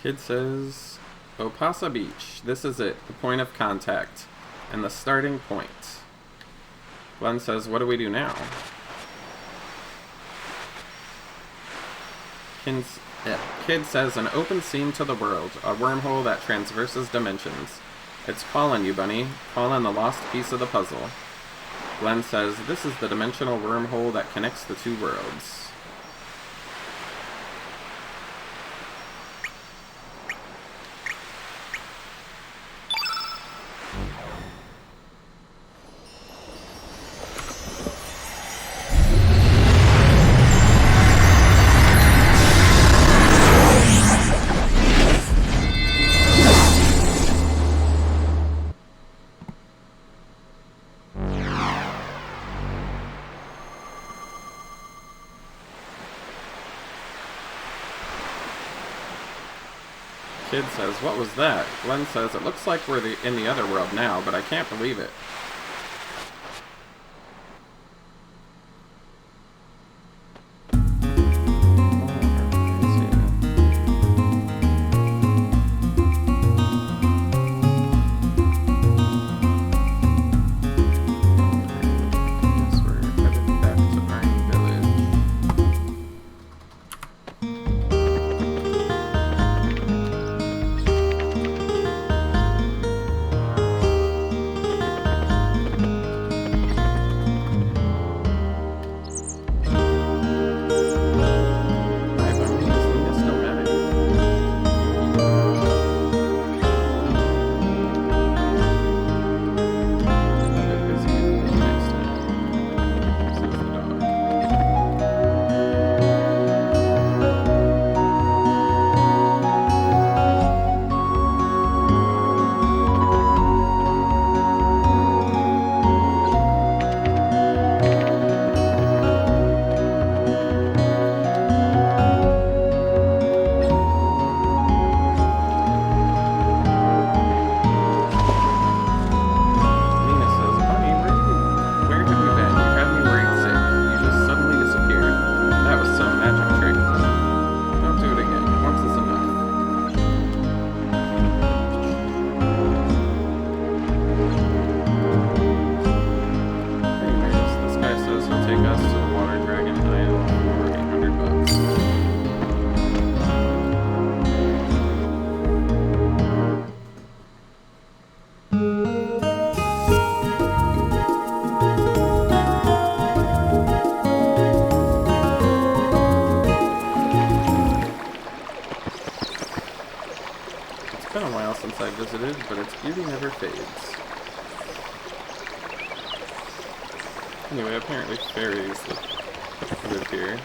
[SPEAKER 1] Kid says, Opasa Beach. This is it, the point of contact, and the starting point. Glenn says, what do we do now? Kid says, an open seam to the world, a wormhole that transverses dimensions. It's calling you, Bunny. Calling the lost piece of the puzzle. Glenn says, this is the dimensional wormhole that connects the two worlds. Kid says, what was that? Glenn says, it looks like we're in the other world now, but I can't believe it. Guess we're headed back to Iron since I visited, but its beauty never fades. Anyway, apparently fairies live here.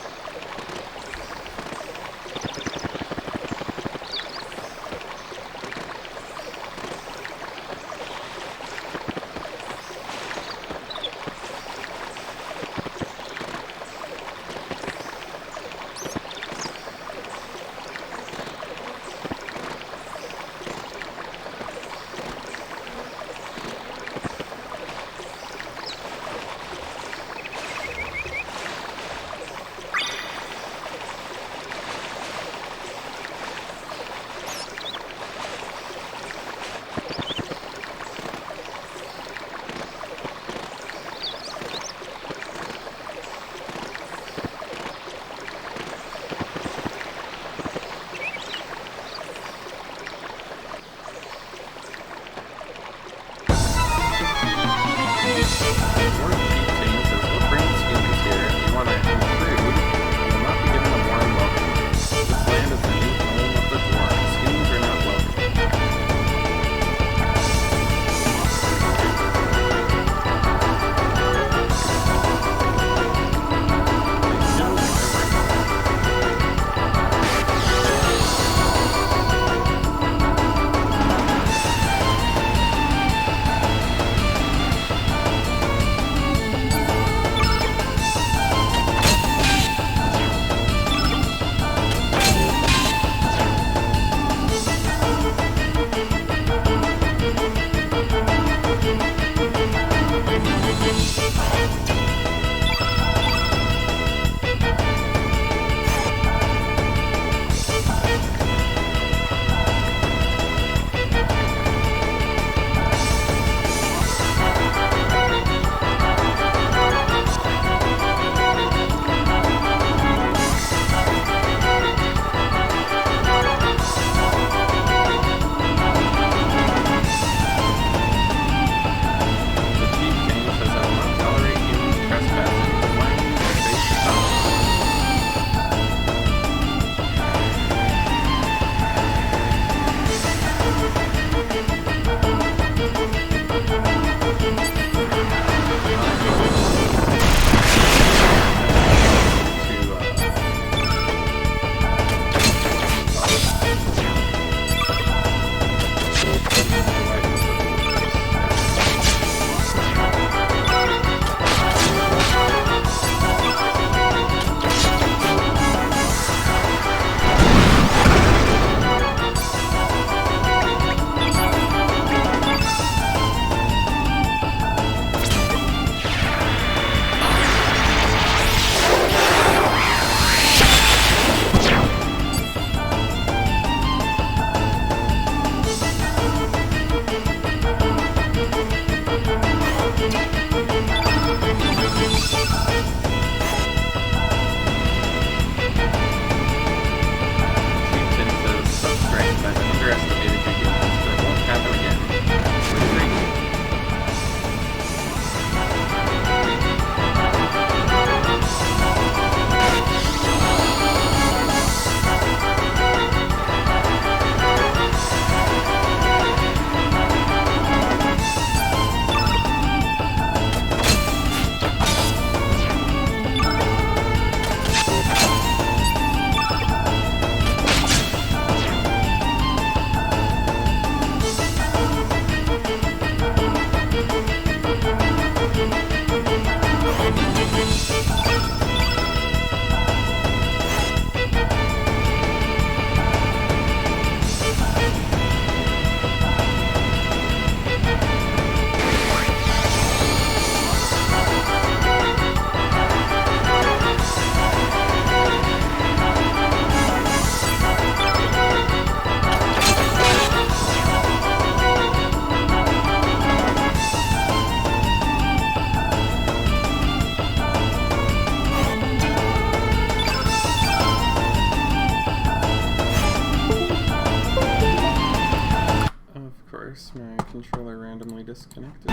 [SPEAKER 1] controller randomly disconnected.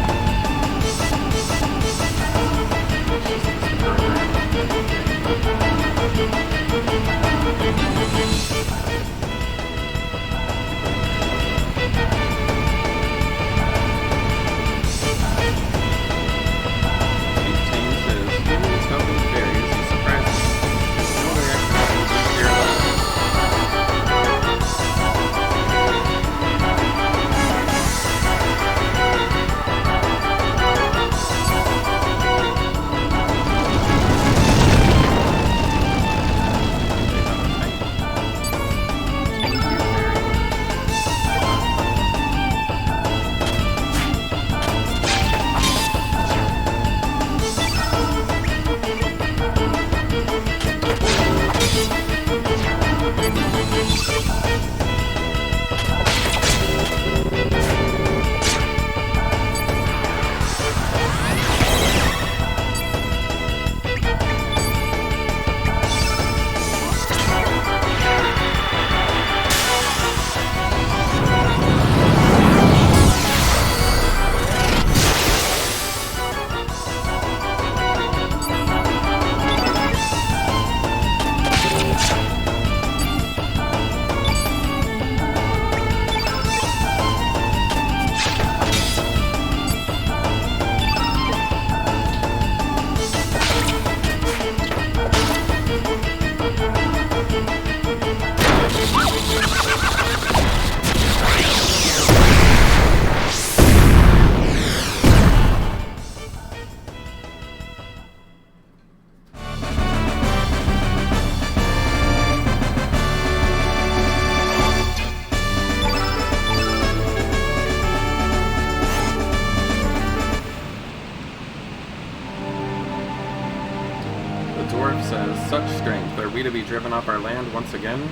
[SPEAKER 1] says, such strength. Are we to be driven off our land once again?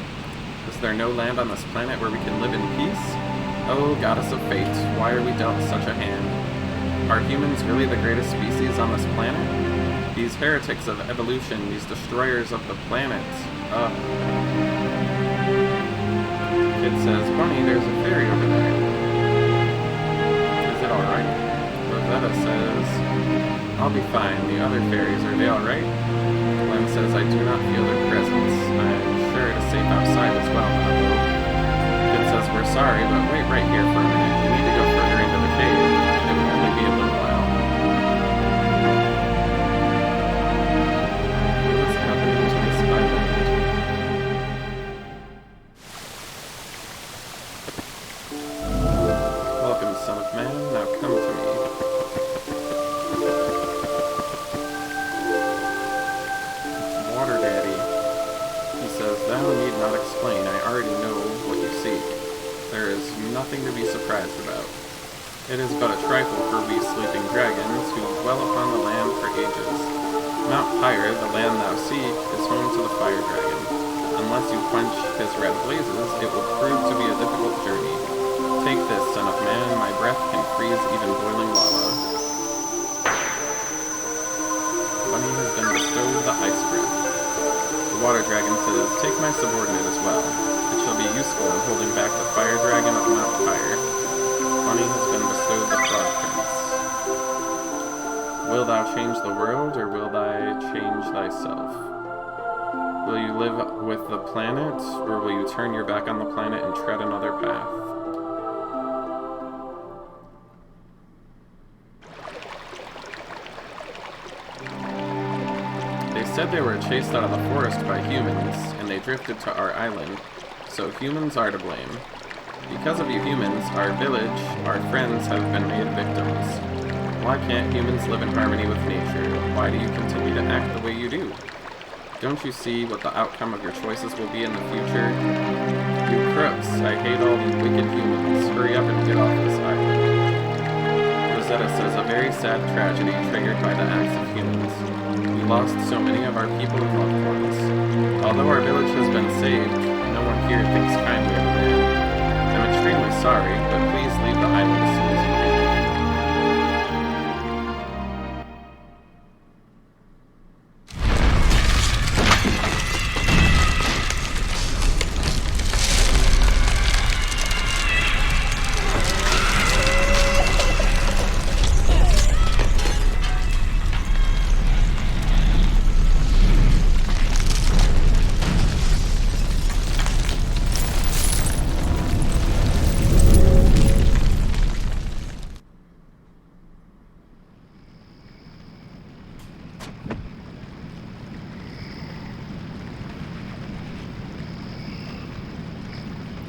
[SPEAKER 1] Is there no land on this planet where we can live in peace? Oh, goddess of fate, why are we dealt such a hand? Are humans really the greatest species on this planet? These heretics of evolution, these destroyers of the planet. Kid says, Bunny, there's a fairy over there. Is it alright? Rosetta says, I'll be fine. The other fairies, are they alright? Glenn says, I do not feel their presence. I'm sure it is safe outside as well, Nabo. Kid says, we're sorry, but wait right here for a minute. We need to go further into the cave. It will only be a little while. What's happening to this island? Welcome, son of man. Now come to me. Water Daddy. He says, thou need not explain, I already know what you seek. There is nothing to be surprised about. It is but a trifle for we sleeping dragons who dwell upon the land for ages. Mount Pyre, the land thou seek, is home to the fire dragon. Unless you quench his red blazes, it will prove to be a difficult journey. Take this, son of man, my breath can freeze even boiling lava. Bunny has been bestowed the ice breath. The water dragon says, take my subordinate as well. It shall be useful in holding back the fire dragon of Mount Pyre. Bunny has been bestowed the frog prince. Will thou change the world, or will thou change thyself? Will you live with the planet, or will you turn your back on the planet and tread another path? They said they were chased out of the forest by humans, and they drifted to our island, so humans are to blame. Because of you humans, our village, our friends have been made victims. Why can't humans live in harmony with nature? Why do you continue to act the way you do? Don't you see what the outcome of your choices will be in the future? You crooks, I hate all you wicked humans. Hurry up and get off this island. Rosetta says a very sad tragedy triggered by the acts of humans. We lost so many of our people and loved ones. Although our village has been saved, no one here thinks kindly of man. I'm extremely sorry, but please leave the island as soon as you can.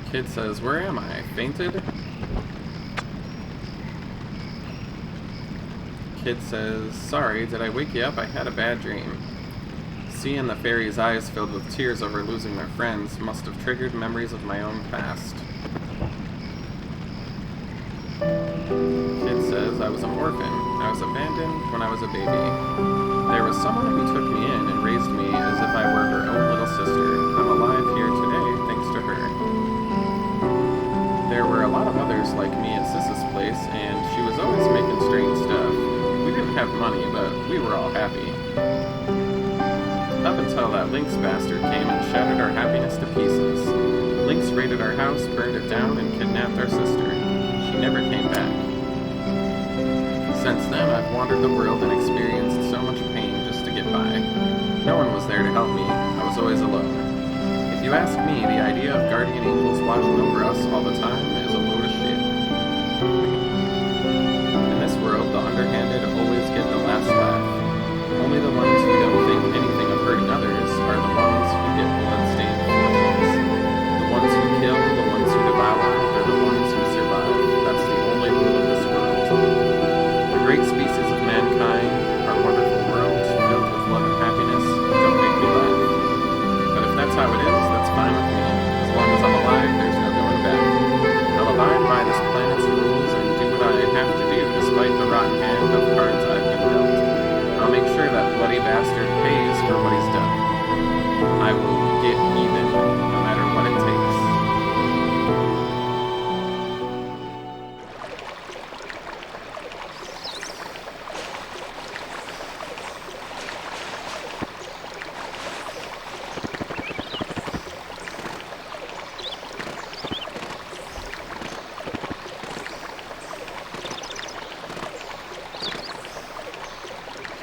[SPEAKER 1] Kid says, where am I? Fainted? Kid says, sorry, did I wake you up? I had a bad dream. Seeing the fairy's eyes filled with tears over losing their friends must have triggered memories of my own past. Kid says, I was an orphan. I was abandoned when I was a baby. There was someone who took me in and raised me as if I were her own little sister. I'm alive here today thanks to her. There were a lot of others like me at Sis's place, and she was always making strange stuff. We didn't have money, but we were all happy. Up until that Lynx bastard came and shattered our happiness to pieces. Lynx raided our house, burned it down, and kidnapped our sister. She never came back. Since then, I've wandered the world and experienced so much pain just to get by. No one was there to help me. I was always alone. If you ask me, the idea of guardian angels watching over us all the time is a load of shit. In this world, the underhanded always get the last laugh. Only the ones who don't think anything of hurting others are the ones who get blood-stained fortunes. The ones who kill, the ones who devour, they're the ones who survive. That's the only rule of this world. The great species of mankind, our wonderful world, filled with love and happiness, don't make me laugh. But if that's how it is, that's fine with me. As long as I'm alive, there's no going back. I'll abide by this planet's rules and do what I have to do despite the rotten hand of cards I've been dealt. I'll make sure that bloody bastard pays for what he's will get even, no matter what it takes.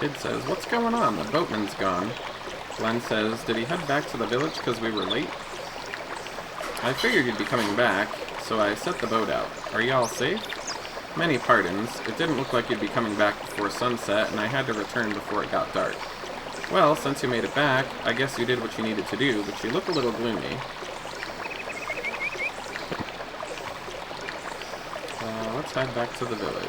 [SPEAKER 1] Kid says, "What's going on? The boatman's gone." Glenn says, "Did he head back to the village because we were late?" "I figured you'd be coming back, so I set the boat out. Are y'all safe?" "Many pardons. It didn't look like you'd be coming back before sunset, and I had to return before it got dark." "Well, since you made it back, I guess you did what you needed to do, but you look a little gloomy." Let's head back to the village.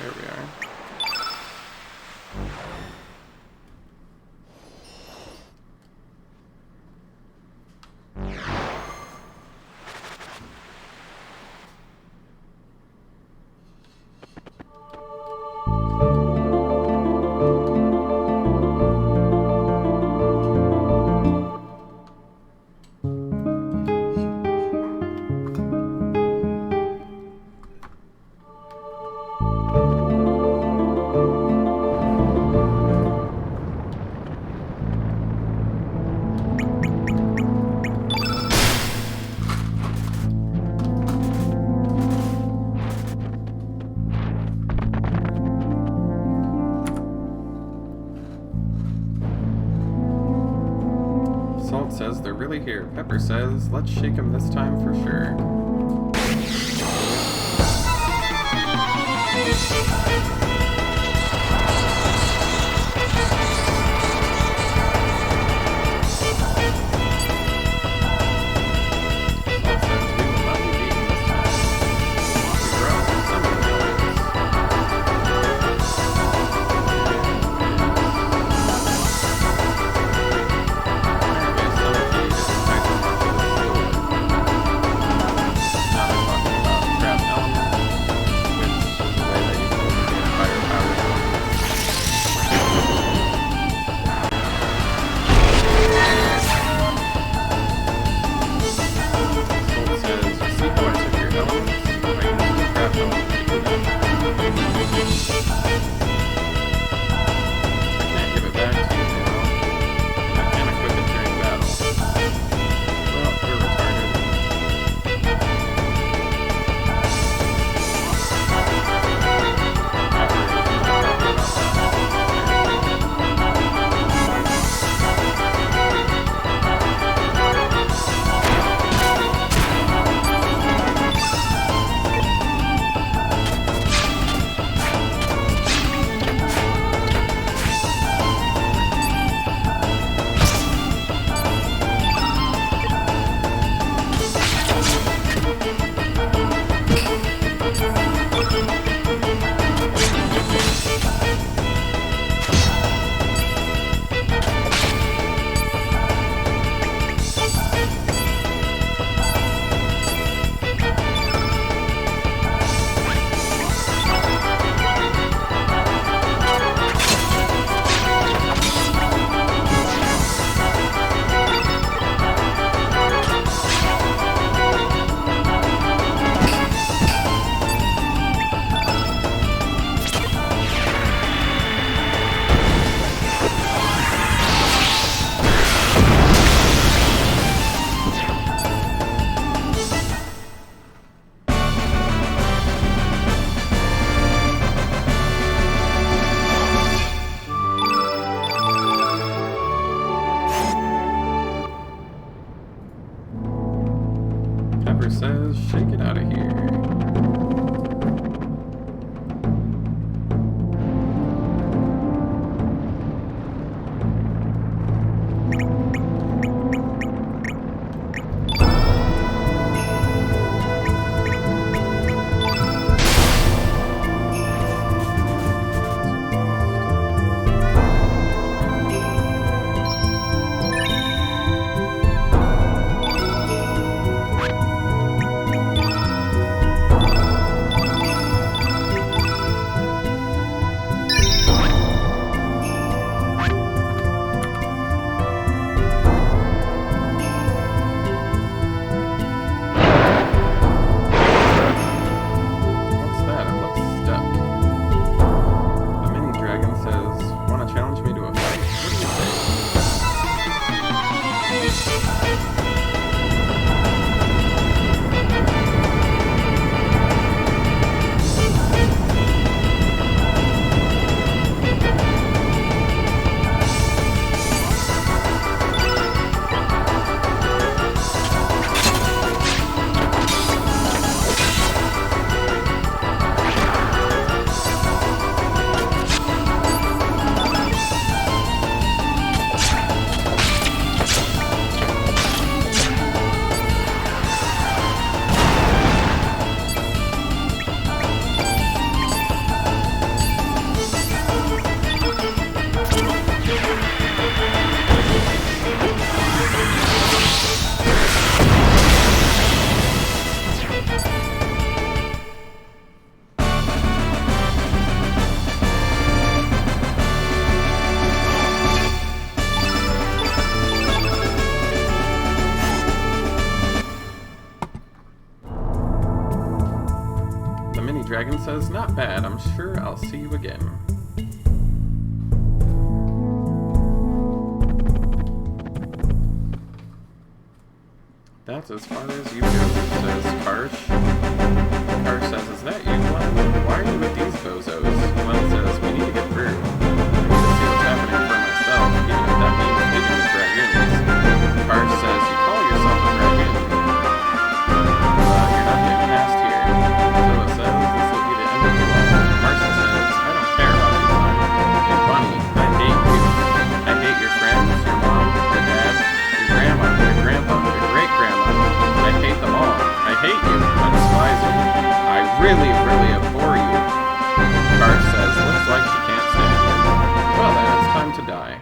[SPEAKER 1] There we are. Salt says they're really here. Pepper says, "Let's shake them this time for sure." Dragon says, not bad. I'm sure I'll see you again. That's as far as you go, says Karsh. Karsh says, is that you, Glenn? Why are you with these bozos? Glenn says, we need to get through. I need to see what's happening for myself, even if that means digging the dragoons. Karsh says, you call yourself a dragoon. You're not getting past here. Zilla says, this will be the end of the world. Marcy says, I don't care about you, Glenn. Hey, Bunny, I hate you. I hate your friends, your mom, your dad, your grandma, your grandpa, your great-grandma. I hate them all. I hate you. I despise you. I really, really abhor you. Karsh says, looks like she can't stand you. Well then, it's time to die.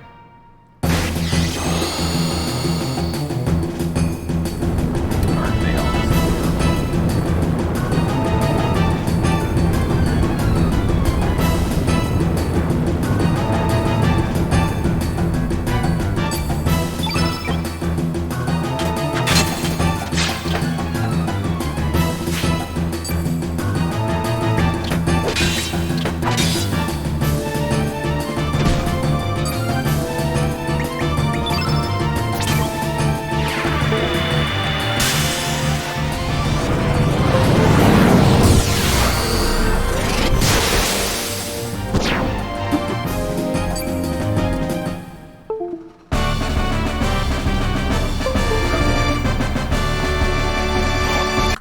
[SPEAKER 1] Aren't they all just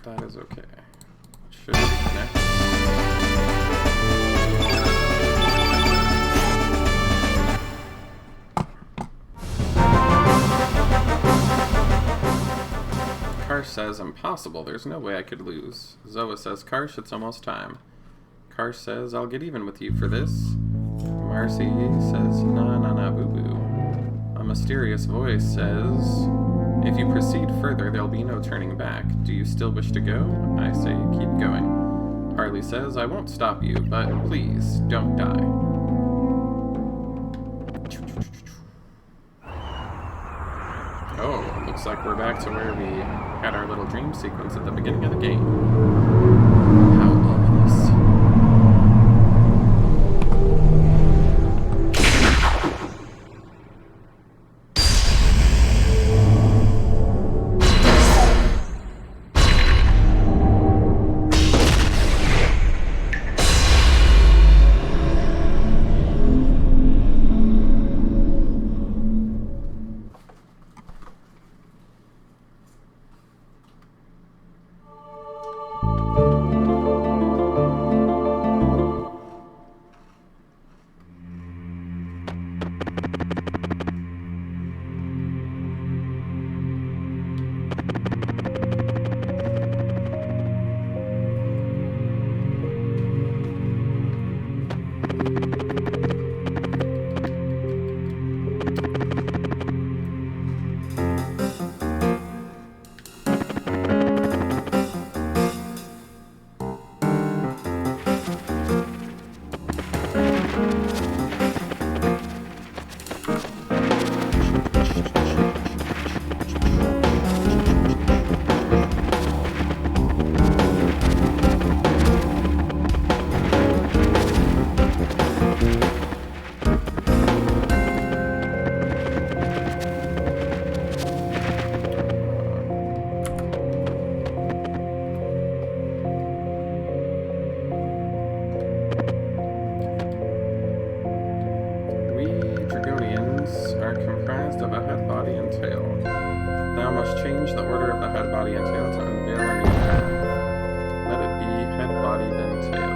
[SPEAKER 1] that is okay. Should be next. Karsh says, impossible. There's no way I could lose. Zoa says, Karsh, it's almost time. Karsh says, I'll get even with you for this. Marcy says, nah, boo-boo. A mysterious voice says, if you proceed further, there'll be no turning back. Do you still wish to go? I say, keep going. Harley says, I won't stop you, but please, don't die. Oh, looks like we're back to where we had our little dream sequence at the beginning of the game. How ominous. Change the order of the head, body, and tail to unveil a new path. Let it be head, body, then tail.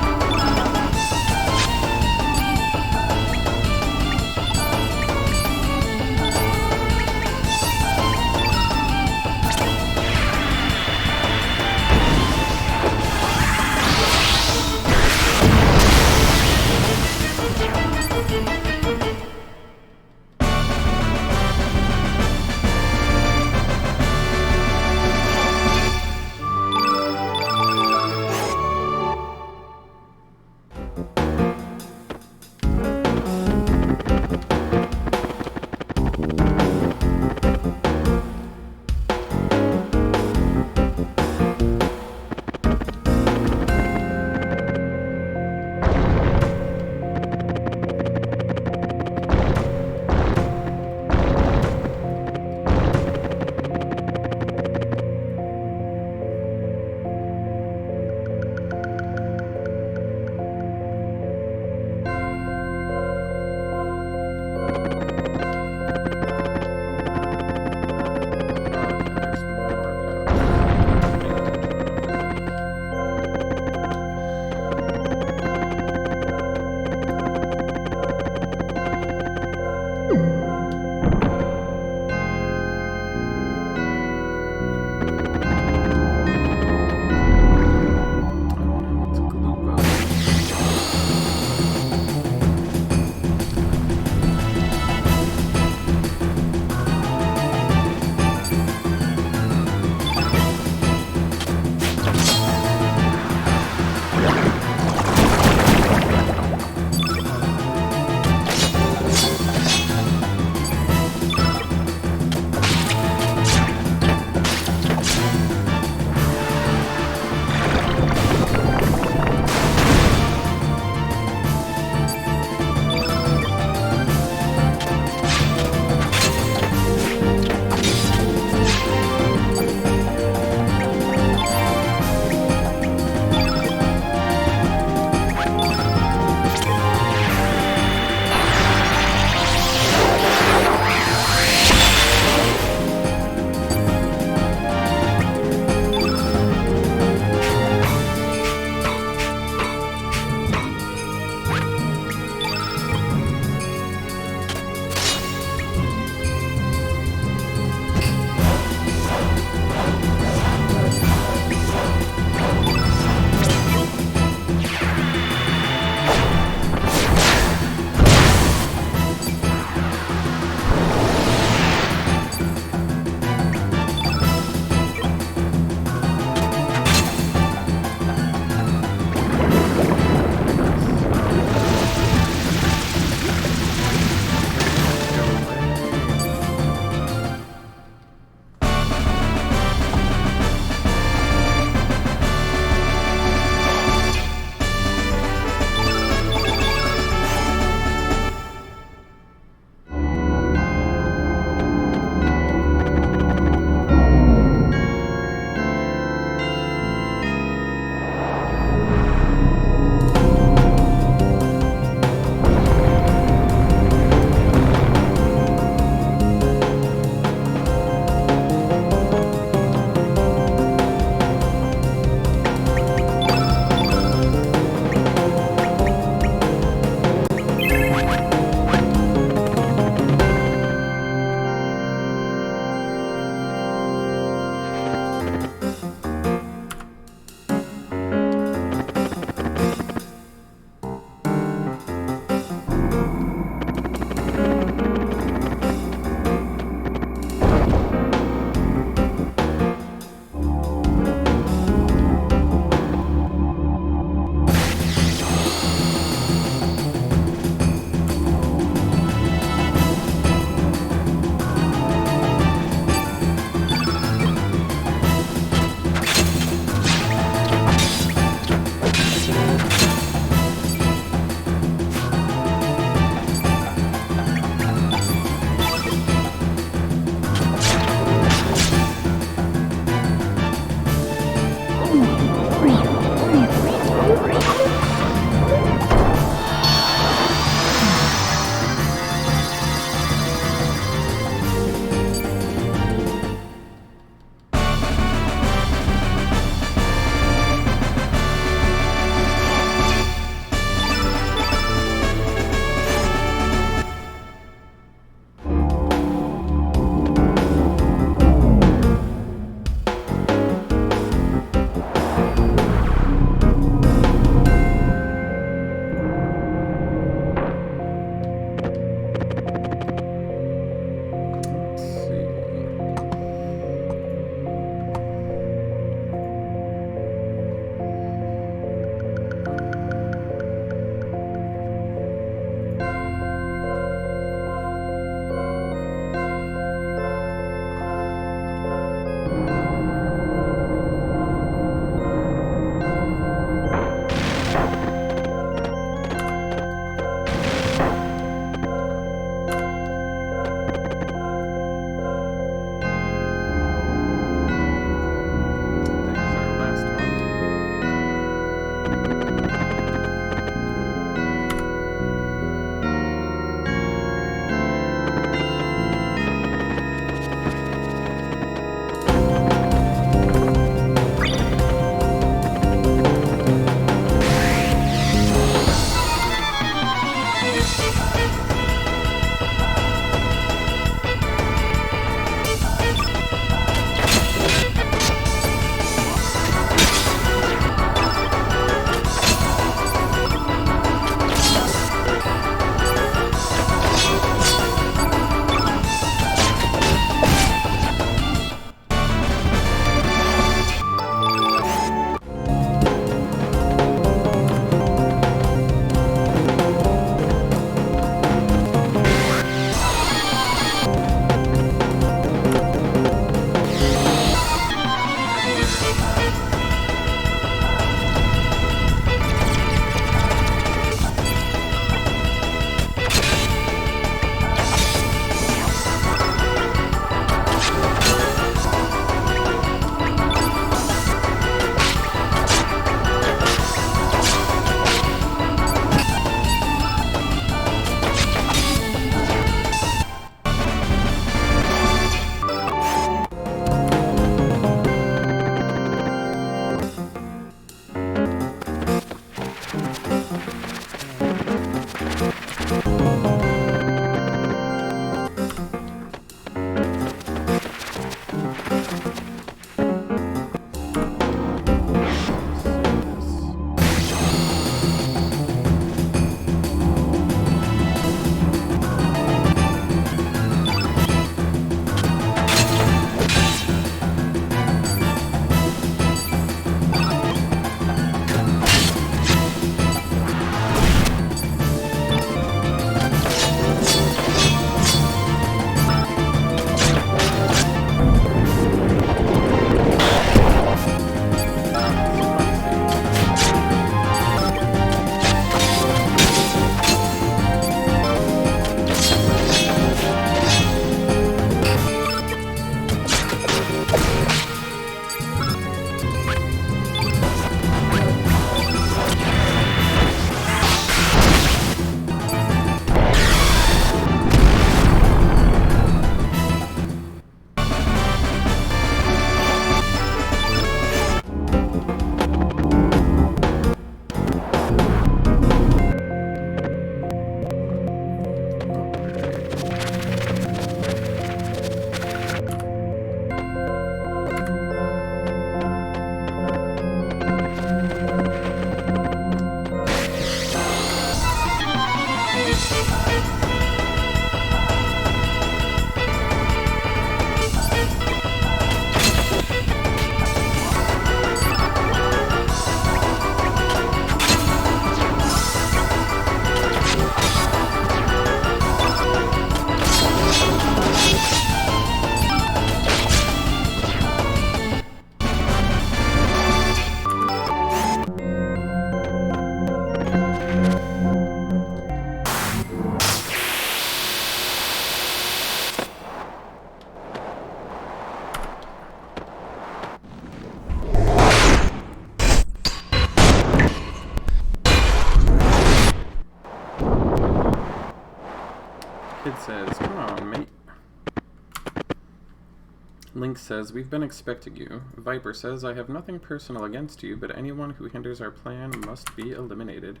[SPEAKER 1] Link says, we've been expecting you. Viper says, I have nothing personal against you, but anyone who hinders our plan must be eliminated.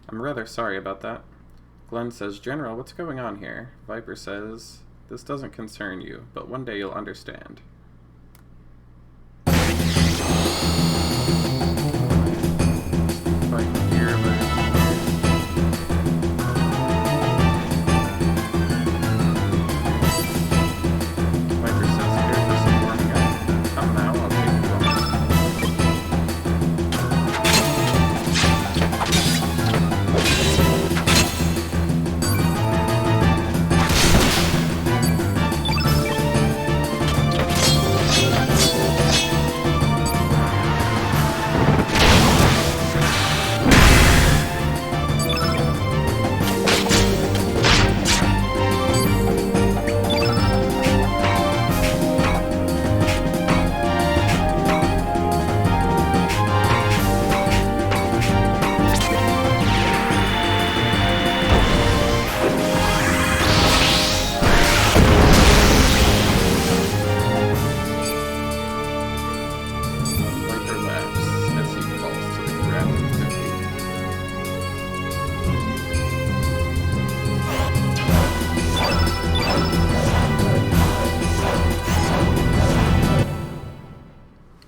[SPEAKER 1] I'm rather sorry about that. Glenn says, General, what's going on here? Viper says, this doesn't concern you, but one day you'll understand.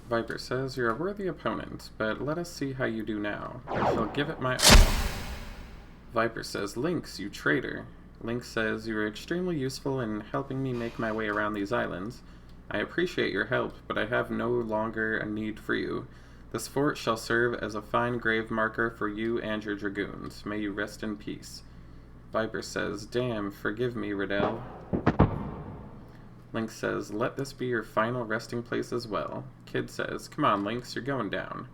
[SPEAKER 1] Viper says, you're a worthy opponent, but let us see how you do now. I shall give it my all. Viper says, Lynx, you traitor. Lynx says, you are extremely useful in helping me make my way around these islands. I appreciate your help, but I have no longer a need for you. This fort shall serve as a fine grave marker for you and your dragoons. May you rest in peace. Viper says, damn, forgive me, Riddell. Lynx says, let this be your final resting place as well. Kid says, come on, Lynx, you're going down.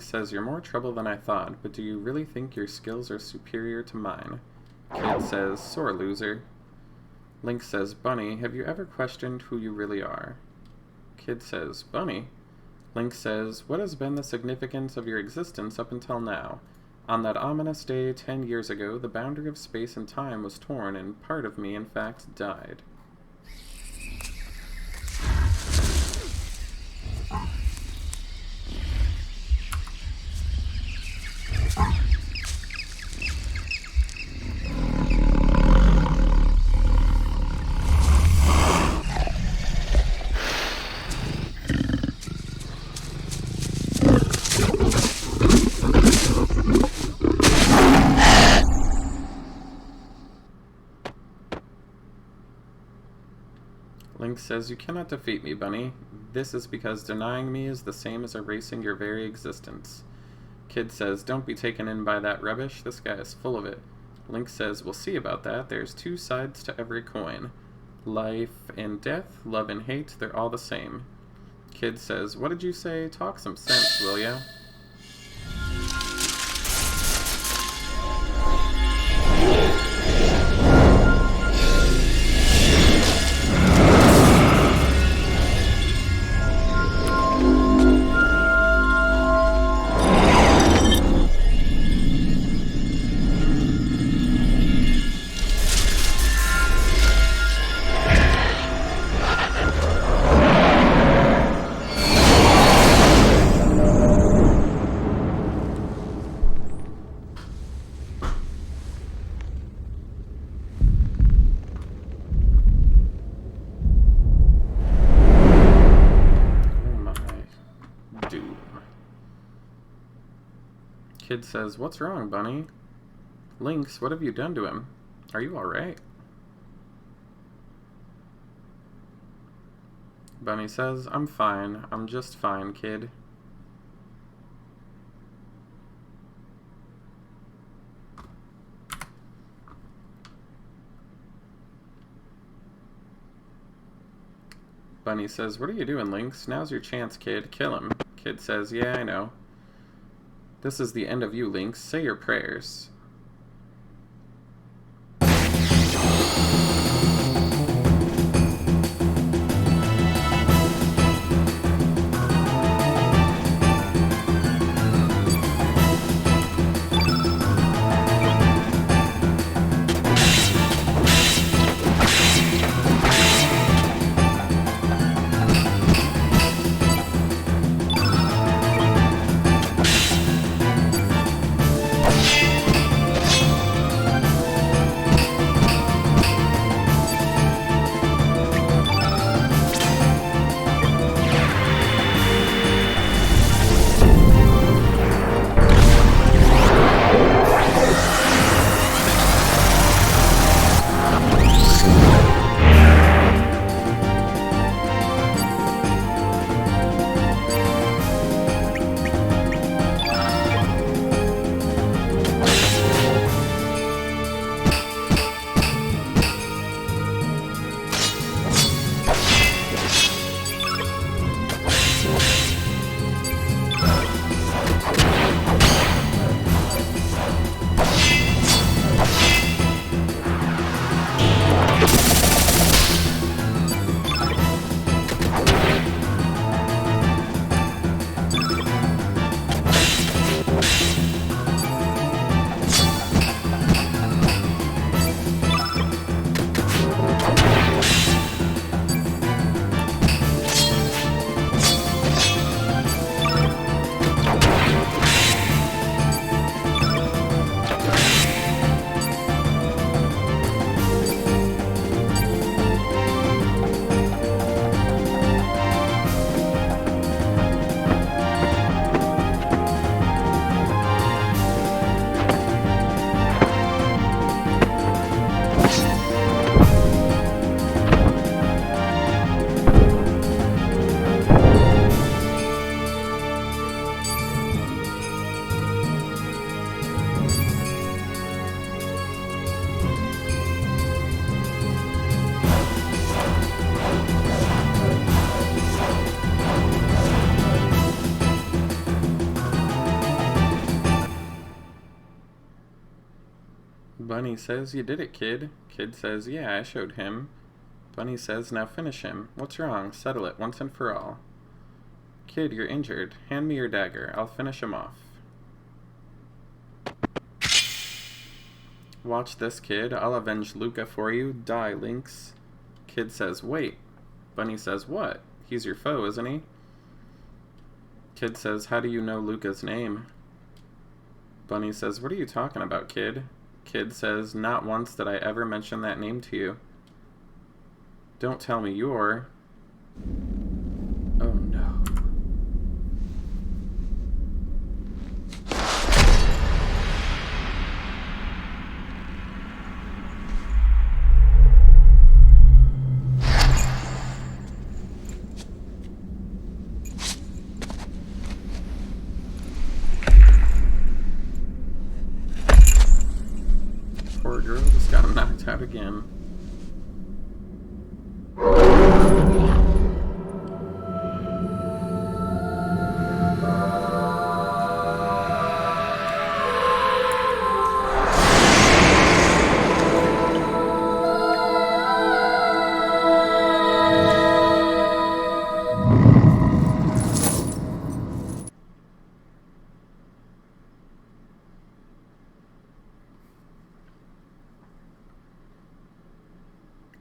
[SPEAKER 1] Says, you're more trouble than I thought, but do you really think your skills are superior to mine? Kid says, sore loser. Link says, Bunny, have you ever questioned who you really are? Kid says, Bunny? Link says, what has been the significance of your existence up until now? On that ominous day 10 years ago, the boundary of space and time was torn, and part of me, in fact, died. Link says, you cannot defeat me, Bunny. This is because denying me is the same as erasing your very existence. Kid says, don't be taken in by that rubbish. This guy is full of it. Link says, we'll see about that. There's two sides to every coin. Life and death, love and hate, they're all the same. Kid says, what did you say? Talk some sense, will ya? Kid says, what's wrong, Bunny? Lynx, what have you done to him? Are you alright? Bunny says, I'm fine. I'm just fine, kid. Bunny says, what are you doing, Lynx? Now's your chance, kid. Kill him. Kid says, yeah, I know. This is the end of you, Lynx. Say your prayers. Bunny says, you did it, kid. Kid says, yeah, I showed him. Bunny says, now finish him. What's wrong? Settle it once and for all. Kid, you're injured. Hand me your dagger. I'll finish him off. Watch this, kid. I'll avenge Luca for you. Die, Lynx. Kid says, wait. Bunny says, what? He's your foe, isn't he? Kid says, how do you know Luca's name? Bunny says, what are you talking about, kid? Kid says, not once did I ever mention that name to you. Don't tell me you're... Oh no. Poor girl just got knocked out again.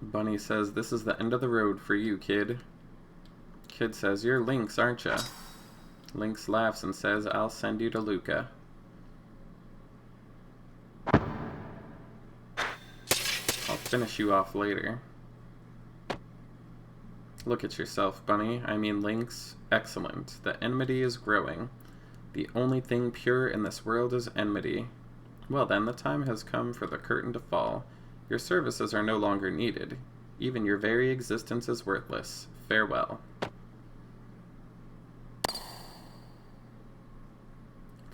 [SPEAKER 1] Bunny says, this is the end of the road for you, kid. Kid says, you're Lynx, aren't ya? Lynx laughs and says, I'll send you to Luca. I'll finish you off later. Look at yourself, Bunny. I mean, Lynx. Excellent. The enmity is growing. The only thing pure in this world is enmity. Well then, the time has come for the curtain to fall. Your services are no longer needed. Even your very existence is worthless. Farewell.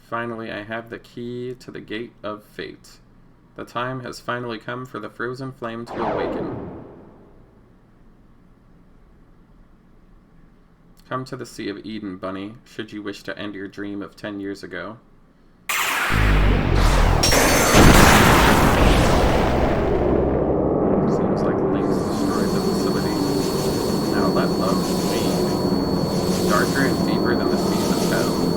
[SPEAKER 1] Finally, I have the key to the gate of fate. The time has finally come for the frozen flame to awaken. Come to the Sea of Eden, Bunny, should you wish to end your dream of 10 years ago. Seems like Lynx destroyed the facility. Now let love bleed. Darker and deeper than the seas of hell.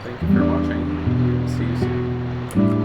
[SPEAKER 1] Thank you for watching. See you soon.